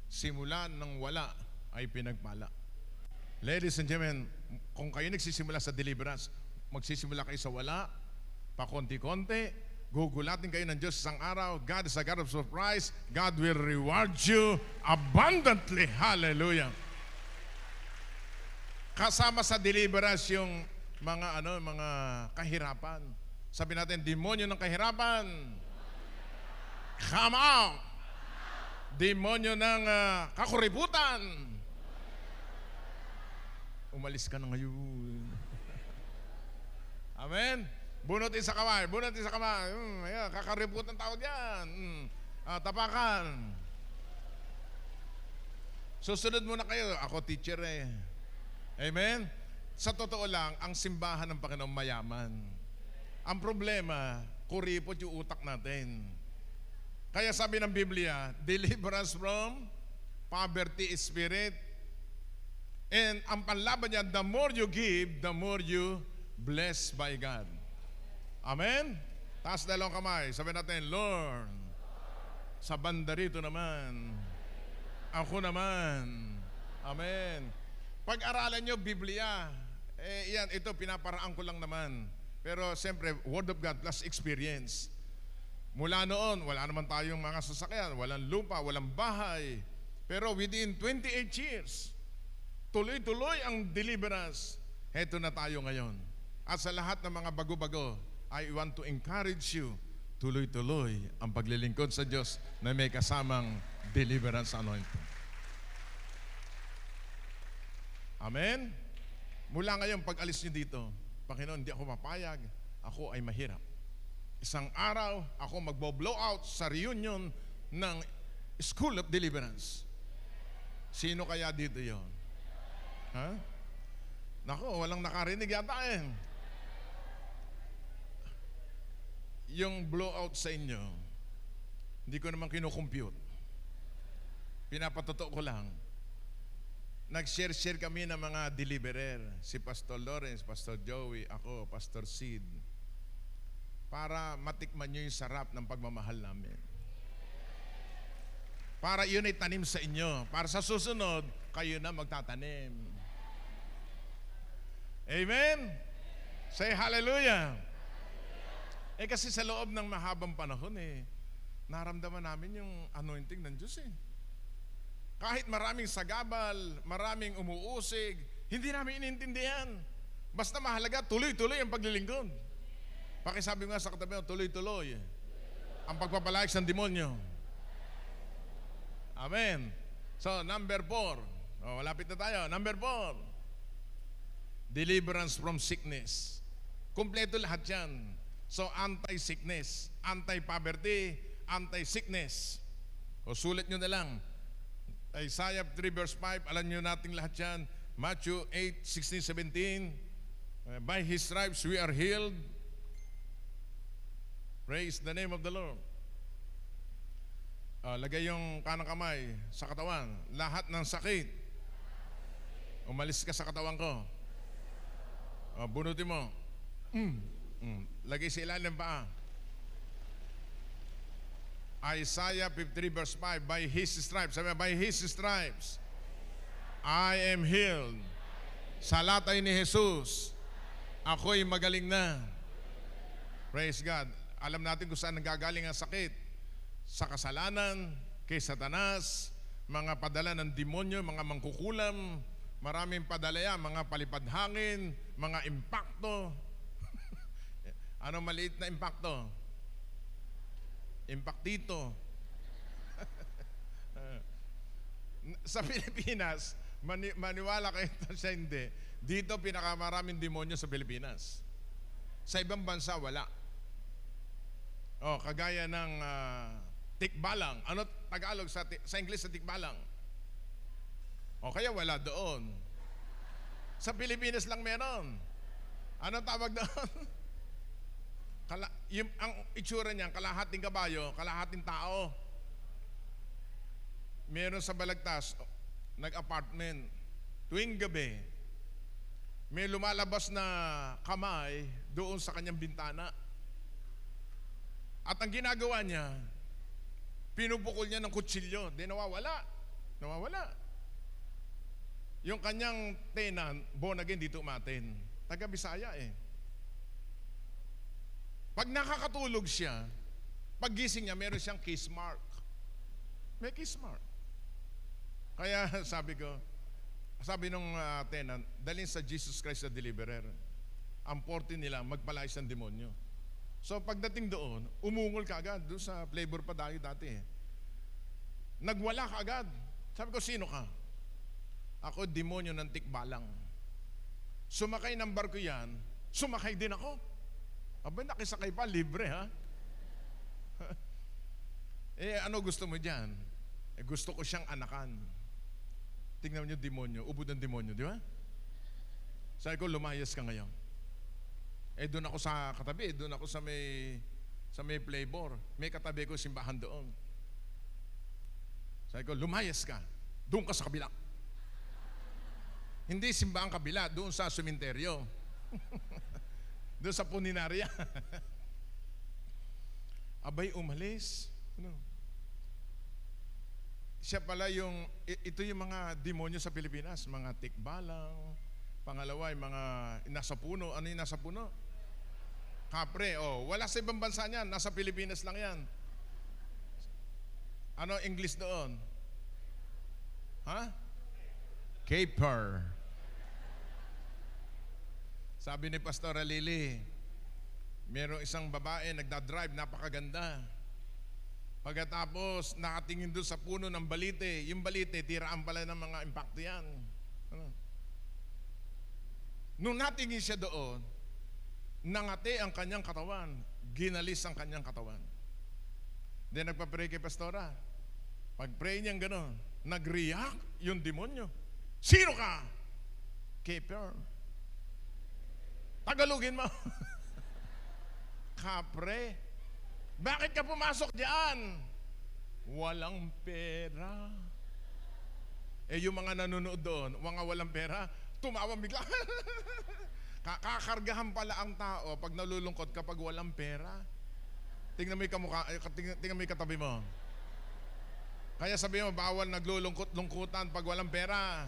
simula ng wala ay pinagpala. Ladies and gentlemen, kung kayo nagsisimula sa deliverance, magsisimula kayo sa wala, pakonti-konti, gugulatin kayo ng Diyos isang araw. God is a God of surprise. God will reward you abundantly. Hallelujah. Kasama sa deliverance yung mga mga kahirapan. Sabi natin, demonyo ng kahirapan, come out. Demonyo ng kakuriputan, umalis ka na ngayon. Amen. Bunutin sa kamay, bunutin sa kamay. Ayan, kakariputan tao diyan. Tapakan. Susunod muna kayo. Ako teacher eh. Amen. Sa totoo lang, ang simbahan ng Panginoon mayaman. Ang problema, kuripot yung utak natin. Kaya sabi ng Biblia, deliver us from poverty spirit. And ang panlaban niya, the more you give, the more you blessed by God. Amen? Taas dalawang kamay. Sabi natin, Lord, sa banda rito naman, ako naman. Amen. Pag-aralan nyo, Biblia, yan, ito, pinaparaan ko lang naman. Pero siyempre, Word of God plus experience. Mula noon, wala naman tayong mga sasakyan, walang lupa, walang bahay. Pero within 28 years, tuloy-tuloy ang deliverance. Heto na tayo ngayon. At sa lahat ng mga bago-bago, I want to encourage you, tuloy-tuloy ang paglilingkod sa Diyos na may kasamang deliverance anointing. Amen? Mula ngayon, pag alis nyo dito, Panginoon, hindi ako mapayag, ako ay mahirap. Isang araw, ako magbo-blow out sa reunion ng School of Deliverance. Sino kaya dito yon? Ha? Nako, walang nakarinig yata eh. Yung blowout sa inyo, hindi ko naman kinukompute. Pinapatotoo ko lang. Nag-share kami ng mga deliverer. Si Pastor Lawrence, Pastor Joey, ako, Pastor Sid. Para matikman nyo yung sarap ng pagmamahal namin. Para yun ay tanim sa inyo. Para sa susunod, kayo na magtatanim. Amen? Say hallelujah. Kasi sa loob ng mahabang panahon naramdaman namin yung anointing ng Diyos Kahit maraming sagabal, maraming umuusig, hindi namin inintindihan. Basta mahalaga, tuloy-tuloy ang paglilingkod. Pakisabi nga sa katabi, tuloy-tuloy ang pagpapalayag ng demonyo. Amen. So, number 4. Malapit na tayo. Number 4. Deliverance from sickness. Kompleto lahat yan. So, anti-sickness, anti-poverty, anti-sickness. Sulit nyo na lang. Isaiah 3 verse 5, alam nyo natin lahat yan. Matthew 8, 16, 17. By His stripes we are healed. Praise the name of the Lord. Lagay yung kanang kamay sa katawan. Lahat ng sakit, umalis ka sa katawan ko. Bunutin mo. Lagay sa ilalim pa. Isaiah 53 verse 5, by His stripes, sabi, by His stripes, I am healed. Sa latay ni Jesus, ako'y magaling na. Praise God. Alam natin kung saan nanggagaling ang sakit. Sa kasalanan, kay Satanas, mga padala ng demonyo, mga mangkukulam, maraming padala yan, mga palipad hangin, mga impakto. Ano maliit na impakto? Impaktito. Sa Pilipinas, maniwala kayo sa hindi, dito pinakamaraming demonyo sa Pilipinas. Sa ibang bansa, wala. Kagaya ng tikbalang. Ano Tagalog sa English sa tikbalang? Kaya wala doon. Sa Pilipinas lang meron. Ano tawag doon? Ang itsura niyan, kalahating kabayo, kalahating tao. Meron sa Balagtas, nag-apartment. Tuwing gabi, may lumalabas na kamay doon sa kanyang bintana. At ang ginagawa niya, pinupukol niya ng kutsilyo. Di nawawala. Nawawala. Yung kanyang tenant, born again, dito umatin. Taga Bisaya eh. Pag nakakatulog siya, pag gising niya, meron siyang kiss mark. May kiss mark. Kaya sabi nung tenant, dalhin sa Jesus Christ the Deliverer. Ang 40 nila, magpalayas ng demonyo. So pagdating doon, umungol ka agad. Doon sa Flavor pa dati eh. Nagwala ka agad. Sabi ko, sino ka? Ako, demonyo ng tikbalang. Sumakay ng barko yan, sumakay din ako. Abay, nakisakay pa, libre ha? Ano gusto mo dyan? Gusto ko siyang anakan. Tingnan niyo demonyo, ubod ng demonyo, di ba? Sabi ko, lumayas ka ngayon. Doon ako sa katabi, doon ako sa may Flavor. May katabi ko simbahan doon. Sabi ko, lumayas ka. Doon ka sa kabila. Hindi simbahan kabila, doon sa sementeryo. Doon sa puninarya. Abay, umalis. Siya pala ito yung mga demonyo sa Pilipinas, mga tikbalang, pangalawa yung mga nasa puno. Ano yung nasa puno? Kapre, wala sa ibang bansa niyan, nasa Pilipinas lang yan. Ano English doon? Ha? Caper. Sabi ni Pastora Lily, merong isang babae nagdadrive, napakaganda. Pagkatapos, nakatingin doon sa puno ng balite. Yung balite, tiraan pala ng mga impacto yan. Nung natingin siya doon, nangati ang kanyang katawan. Ginalis ang kanyang katawan. Then nagpa-pray kay Pastora. Pag-pray niyang gano'n, nag-react yung demonyo. Sino ka? Keeper. Tagalogin mo. Kapre. Bakit ka pumasok diyan? Walang pera. Yung mga nanonood doon, mga walang pera, tumawang bigla. Kakargahan pala ang tao pag nalulungkot kapag walang pera. Tingnan mo yung kamukha, tingnan mo yung katabi mo. Kaya sabihin mo, bawal naglulungkot-lungkutan pag walang pera.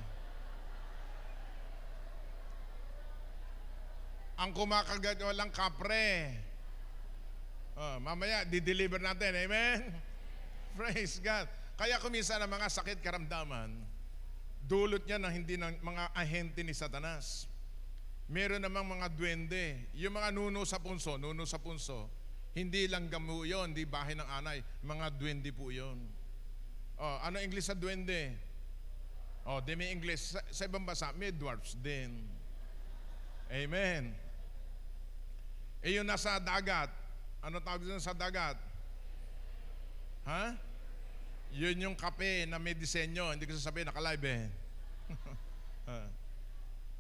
Ang kumakarga walang kapre. Mamaya, di-deliver natin. Amen? Praise God. Kaya kuminsan ang mga sakit karamdaman, dulot niya ng hindi ng mga ahente ni Satanas. Meron namang mga duwende. Yung mga nuno sa punso, hindi lang gamo yun, hindi bahay ng anay. Mga duwende po yun. Ano English sa duwende? Di may English. Sa ibang bansa, may dwarfs din. Amen. Yung nasa dagat, ano tawag doon sa dagat? Ha? Yun yung kape na may disenyo. Hindi ko sasabihin, naka-live eh.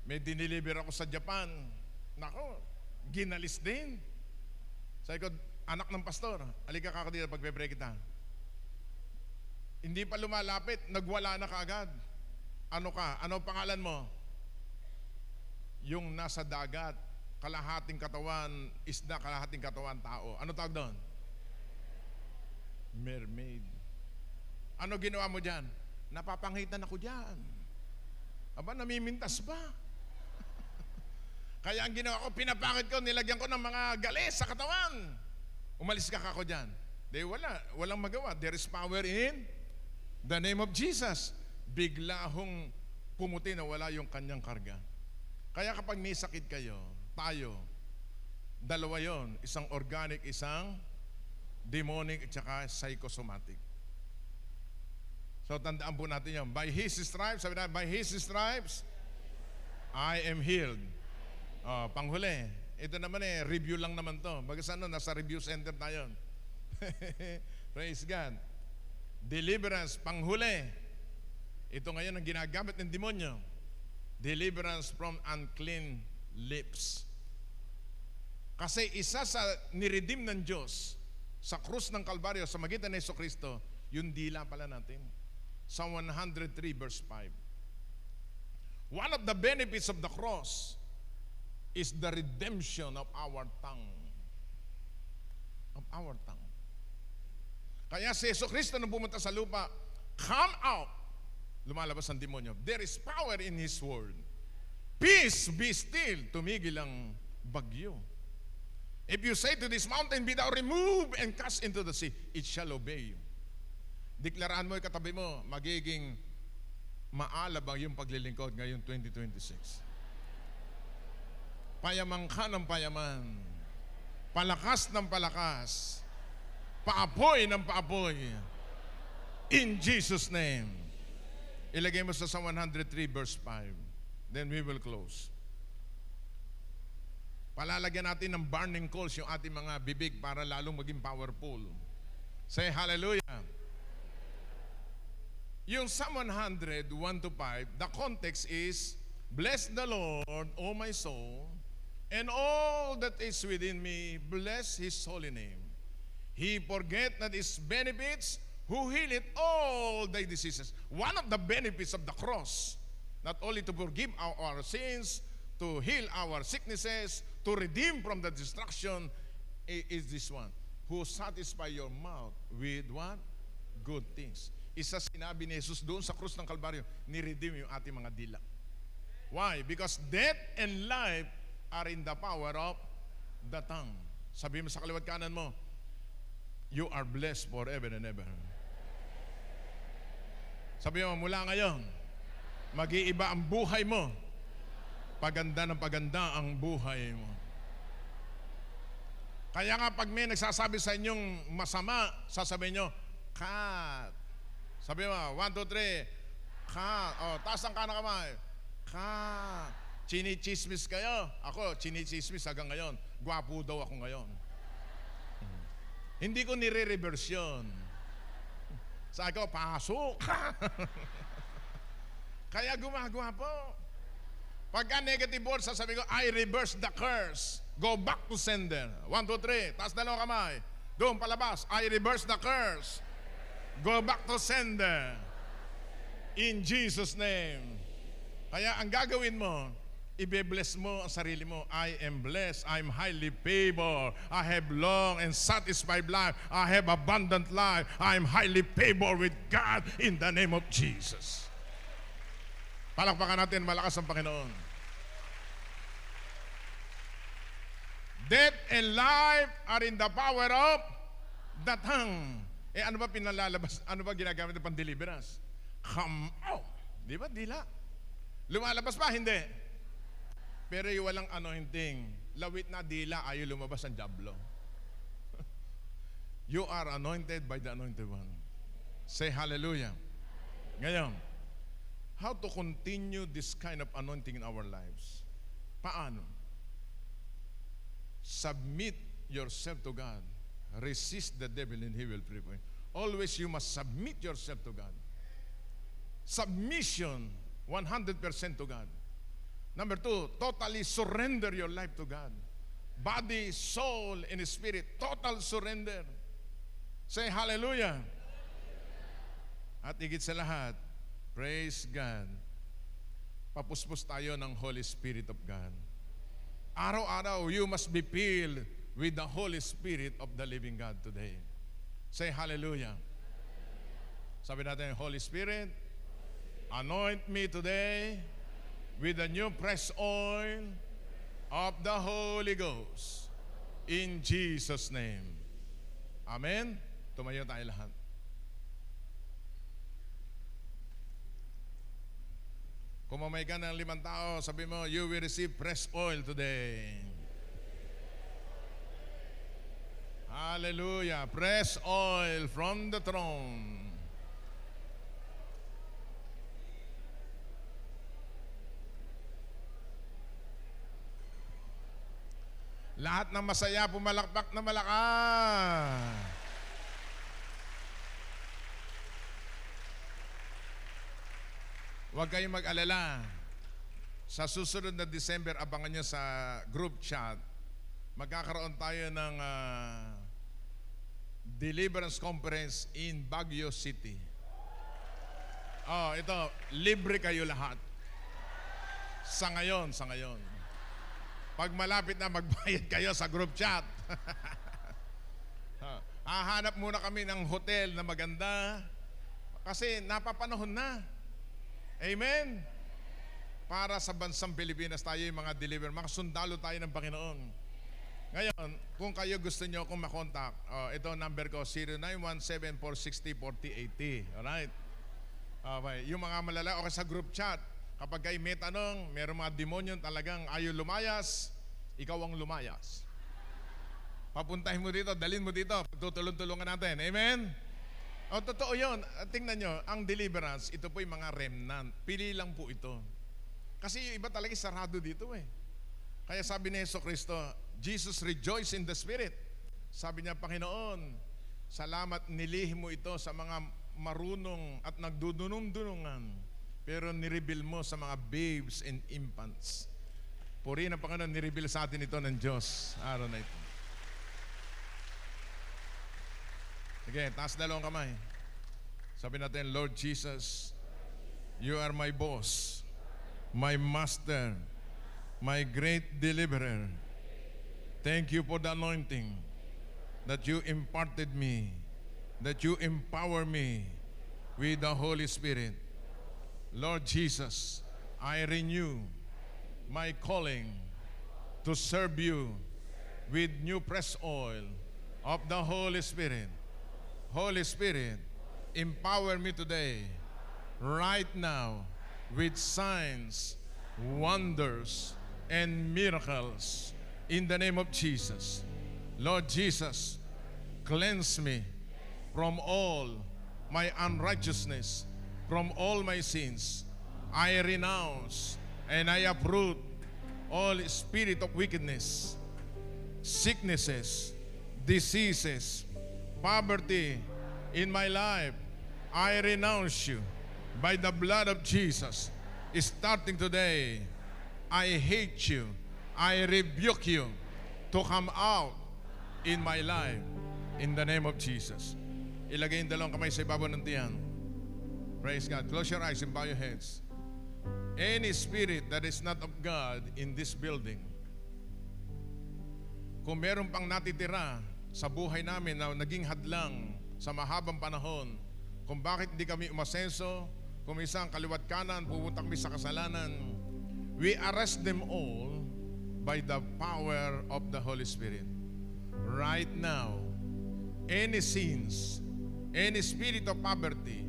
May diniliver ako sa Japan. Nako, ginalis din. Sabi ko, anak ng pastor, halika ka dito pagpe-pray kita. Hindi pa lumalapit, nagwala na kaagad. Ano ka? Ano pangalan mo? Yung nasa dagat, kalahating katawan isda, kalahating katawan tao. Ano tawag doon? Mermaid. Ano ginawa mo dyan? Napapangitan ako dyan. Aba, namimintas ba? Kaya ang ginawa ko, pinapakit ko, nilagyan ko ng mga galis sa katawan. Umalis ka ako dyan. Walang magawa. There is power in the name of Jesus. Bigla hong pumuti na wala yung kanyang karga. Kaya kapag may sakit kayo, tayo, dalawa yon, isang organic, isang demonic, at saka psychosomatic. So tandaan po natin yan. By His stripes, sabi natin, by His stripes, I am healed. Panghuli. Ito naman review lang naman to. Bagas nasa review center tayo. Praise God. Deliverance, panghuli. Ito ngayon ang ginagamit ng demonyo. Deliverance from unclean lips. Kasi isa sa niredeem ng Diyos sa krus ng Kalbaryo sa magitan ni Jesucristo, yung dila pala natin. Psalm 103 verse 5. One of the benefits of the cross is the redemption of our tongue. Of our tongue. Kaya si Jesucristo nung pumunta sa lupa, come out. Lumalabas ang demonyo. There is power in His word. Peace, be still. Tumigil ang bagyo. If you say to this mountain, be thou removed and cast into the sea, it shall obey you. Deklaraan mo yung katabi mo, magiging maalabang yung paglilingkod ngayong 2026. Payaman ka ng payaman. Palakas ng palakas. Paapoy ng paapoy. In Jesus' name. Ilagay mo sa Psalm 103 verse 5. Then we will close. Palalagyan natin ng burning coals yung ating mga bibig para lalong maging powerful. Say hallelujah. Yung Psalm 100, 1-5, the context is, bless the Lord, O my soul, and all that is within me, bless His holy name. He forget not His benefits, who healeth all thy diseases. One of the benefits of the cross, not only to forgive our sins, to heal our sicknesses, to redeem from the destruction, is this one, who satisfy your mouth with what? Good things. Isa sinabi ni Jesus doon sa krus ng Kalbaryo, ni-redeem yung ating mga dila. Why? Because death and life are in the power of the tongue. Sabi mo sa kaliwat kanan mo, you are blessed forever and ever. Sabi mo, mula ngayon, mag-iiba ang buhay mo. Paganda ng paganda ang buhay mo. Kaya nga pag may nagsasabi sa inyong masama, sasabihin nyo, cut. Sabi mo, 1, 2, 3, cut. Taas ang kanang kamay. Cut. Chinichismis kayo. Ako, chinichismis hanggang ngayon. Gwapo daw ako ngayon. Hindi ko nire-reverse yun. Sa ako, pasok. Kaya gumagawa po. Pagka negative word, sasabi ko, I reverse the curse. Go back to sender. 1, 2, 3. Taas dalawang kamay. Doon palabas. I reverse the curse. Go back to sender. In Jesus' name. Kaya ang gagawin mo, i-bless mo ang sarili mo. I am blessed. I'm highly favored. I have long and satisfied life. I have abundant life. I'm highly favored with God in the name of Jesus. Palakpakan natin, malakas ang Panginoon. Death and life are in the power of the tongue. Ano ba pinalalabas? Ano ba ginagamit ng pang-deliverance? Come out. Di ba? Dila. Lumalabas ba? Hindi. Pero yung walang anointing, lawit na dila, ayaw lumabas ang diablo. You are anointed by the anointed one. Say hallelujah. Ngayon, how to continue this kind of anointing in our lives? Paano? Submit yourself to God. Resist the devil and he will flee from you. Always you must submit yourself to God. Submission, 100% to God. Number 2, totally surrender your life to God. Body, soul, and spirit, total surrender. Say hallelujah. At higit sa lahat, praise God. Papuspos tayo ng Holy Spirit of God. Araw-araw, you must be filled with the Holy Spirit of the living God today. Say hallelujah. Sabi natin, Holy Spirit, anoint me today with a new fresh oil of the Holy Ghost. In Jesus' name. Amen? Tumayo tayo lahat. Kung mamay ka ng 5 tao, sabi mo, you will receive fresh oil today. Hallelujah. Fresh oil from the throne. Lahat ng masaya, pumalakpak na malakas. Huwag kayong mag-alala. Sa susunod na December, abangan nyo sa group chat. Magkakaroon tayo ng Deliverance Conference in Baguio City. Oh, ito, libre kayo lahat. Sa ngayon. Pag malapit na, magbayad kayo sa group chat. Hahanap muna kami ng hotel na maganda kasi napapanahon na. Amen? Para sa bansang Pilipinas tayo yung mga deliver, mga sundalo tayo ng Panginoon. Ngayon, kung kayo gusto nyo akong makontak, ito number ko, 0917-460-4080. Alright? Okay. Yung mga malala, okay sa group chat. Kapag kayo may tanong, mayroong mga demonyo talagang ayaw lumayas, ikaw ang lumayas. Papuntahin mo dito, dalhin mo dito, pagtutulong-tulungan natin. Amen? O, totoo yun. Tingnan nyo, ang deliverance, ito po yung mga remnant. Pili lang po ito. Kasi yung iba talaga sarado dito eh. Kaya sabi ni Jesucristo, Jesus rejoice in the Spirit. Sabi niya, Panginoon, salamat nilihim mo ito sa mga marunong at nagdudunong-dunungan. Pero nireveal mo sa mga babes and infants. Purihin ang Panginoon, nireveal sa atin ito ng Diyos. Araw na ito. Sige, taas dalawang kamay. Sabi natin, Lord Jesus, you are my boss, my master, my great deliverer. Thank you for the anointing that you imparted me, that you empower me with the Holy Spirit. Lord Jesus, I renew my calling to serve you with new fresh oil of the Holy Spirit. Holy Spirit, empower me today, right now, with signs, wonders, and miracles in the name of Jesus. Lord Jesus, cleanse me from all my unrighteousness, from all my sins. I renounce and I uproot all spirit of wickedness, sicknesses, diseases, poverty in my life. I renounce you by the blood of Jesus. Starting today, I hate you. I rebuke you to come out in my life in the name of Jesus. Ilagay yung dalawang kamay sa ibabaw ng tiyan. Praise God. Close your eyes and bow your heads. Any spirit that is not of God in this building, kung meron pang natitira sa buhay namin na naging hadlang sa mahabang panahon, kung bakit hindi kami umasenso, kung isang kaliwat kanan, pupunta kami sa kasalanan, we arrest them all by the power of the Holy Spirit. Right now, any sins, any spirit of poverty,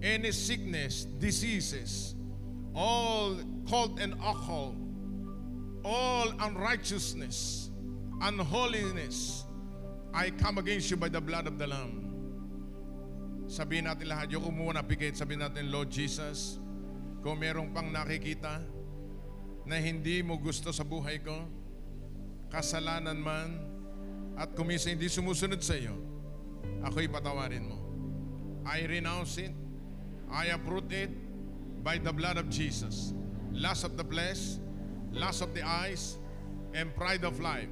any sickness, diseases, all cult and occult, all unrighteousness, unholiness, I come against you by the blood of the Lamb. Sabihin natin lahat, yung kumuha na pikit, sabihin natin, Lord Jesus, kung merong pang nakikita na hindi mo gusto sa buhay ko, kasalanan man, at kumisa hindi sumusunod sa iyo, ako'y patawarin mo. I renounce it, I uproot it by the blood of Jesus. Lust of the flesh, lust of the eyes, and pride of life.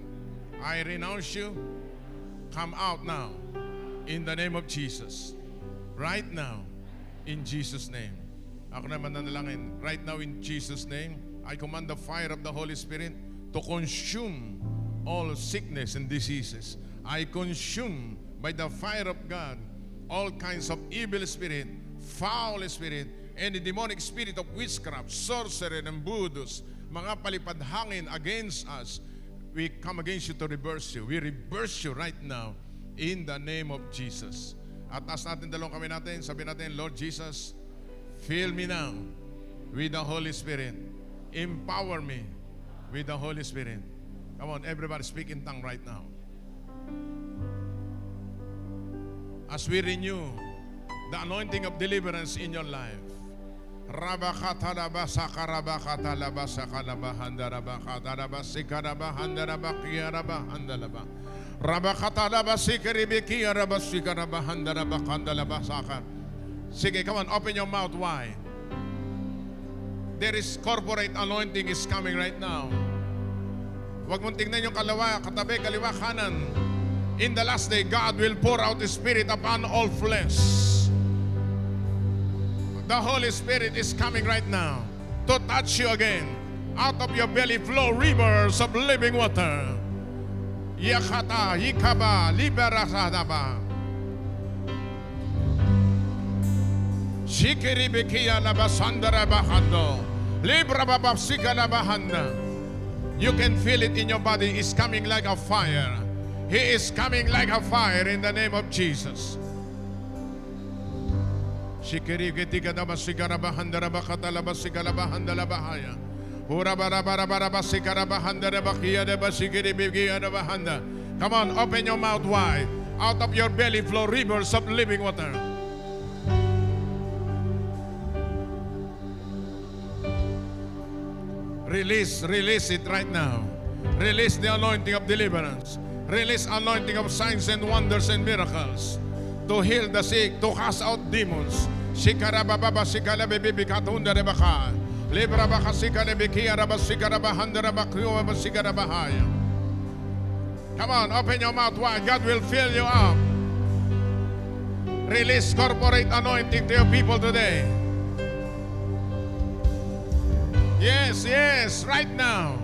I renounce you. Come out now in the name of Jesus. Right now, in Jesus' name. Ako naman nanalangin. Right now, in Jesus' name, I command the fire of the Holy Spirit to consume all sickness and diseases. I consume by the fire of God all kinds of evil spirit, foul spirit, any demonic spirit of witchcraft, sorcery, and voodoos. mga palipad hangin against us, we come against you to reverse you. We reverse you right now in the name of Jesus. At taas natin dalawang kami natin, sabi natin, Lord Jesus, fill me now with the Holy Spirit. Empower me with the Holy Spirit. Come on, everybody speak in tongue right now. As we renew the anointing of deliverance in your life. Rabakatalaba sakarabakalaba sakalaba handaraba katalaba sikaraba handaraba kiyaraba handalaba. Rabakatalaba sikaribikiyaraba sikaraba handaraba kandalaba sakar. Sige, come on, open your mouth wide. There is corporate anointing is coming right now. Huwag mong tingnan yung katabi, kaliwa, kanan. In the last day, God will pour out His Spirit upon all flesh. The Holy Spirit is coming right now to touch you again. Out of your belly flow rivers of living water. Yakata, yikaba, liberasadaba. Shikiribikia labasandara bahando. Libra babapsika labahanda. You can feel it in your body. It's coming like a fire. He is coming like a fire in the name of Jesus. Come on, open your mouth wide. Out of your belly flow rivers of living water. Release it right now. Release the anointing of deliverance. Release anointing of signs and wonders and miracles. To heal the sick, to cast out demons. Shikarababa sikalabibikatunda rebaka. Librabaka sikalebikia rabasikarabahanda rabakriwa basikarabahaya. Come on, open your mouth wide. God will fill you up. Release corporate anointing to your people today. Yes, right now.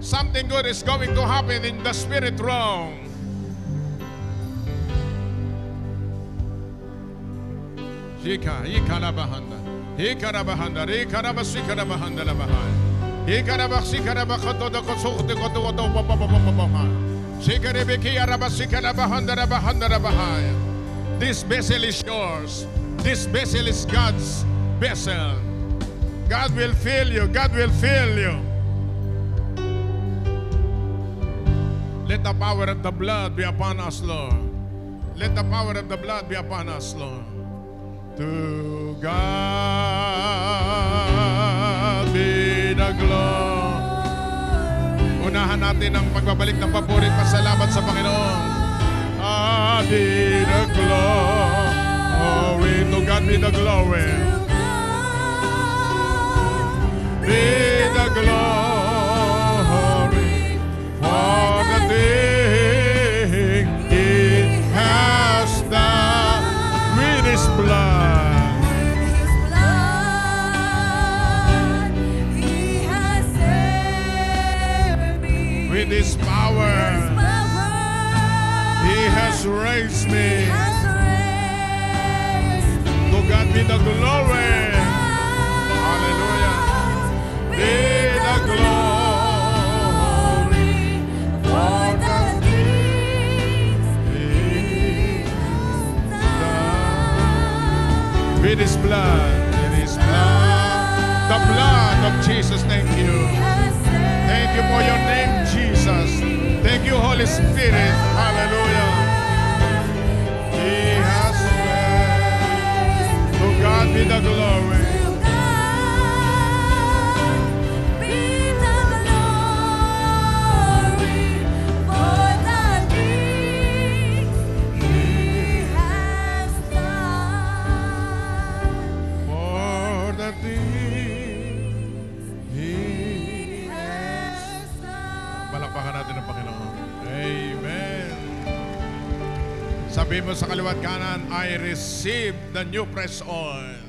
Something good is going to happen in the spirit realm. Ikarabahanda, Ikarabasikarabahanda Labaha. Ikarabasikarabakoto the Kosoto, Sikaribiki Arabasikarabahanda Rabahanda Rabahaya. This vessel is yours. This vessel is God's vessel. God will fill you. God will fill you. Let the power of the blood be upon us, Lord. Let the power of the blood be upon us, Lord. To God be the glory. Unahan natin ang pagbabalik ng paborit pasalamat sa Panginoon. Be the glory. To God be the glory. Be the glory for the thing He has done with His blood. He has saved me. With His power, He has raised me. To God be the glory. Hallelujah. Be the glory For the things He has done. with His blood. In His blood. The blood of Jesus. Thank you. Thank you for your name, Jesus. Thank you, Holy Spirit. Hallelujah. He has said, to God be the glory. For the things He has done. Palakpakan natin ang Panginoon. Amen. Sabi mo sa kaliwat kanan, I receive the new fresh oil.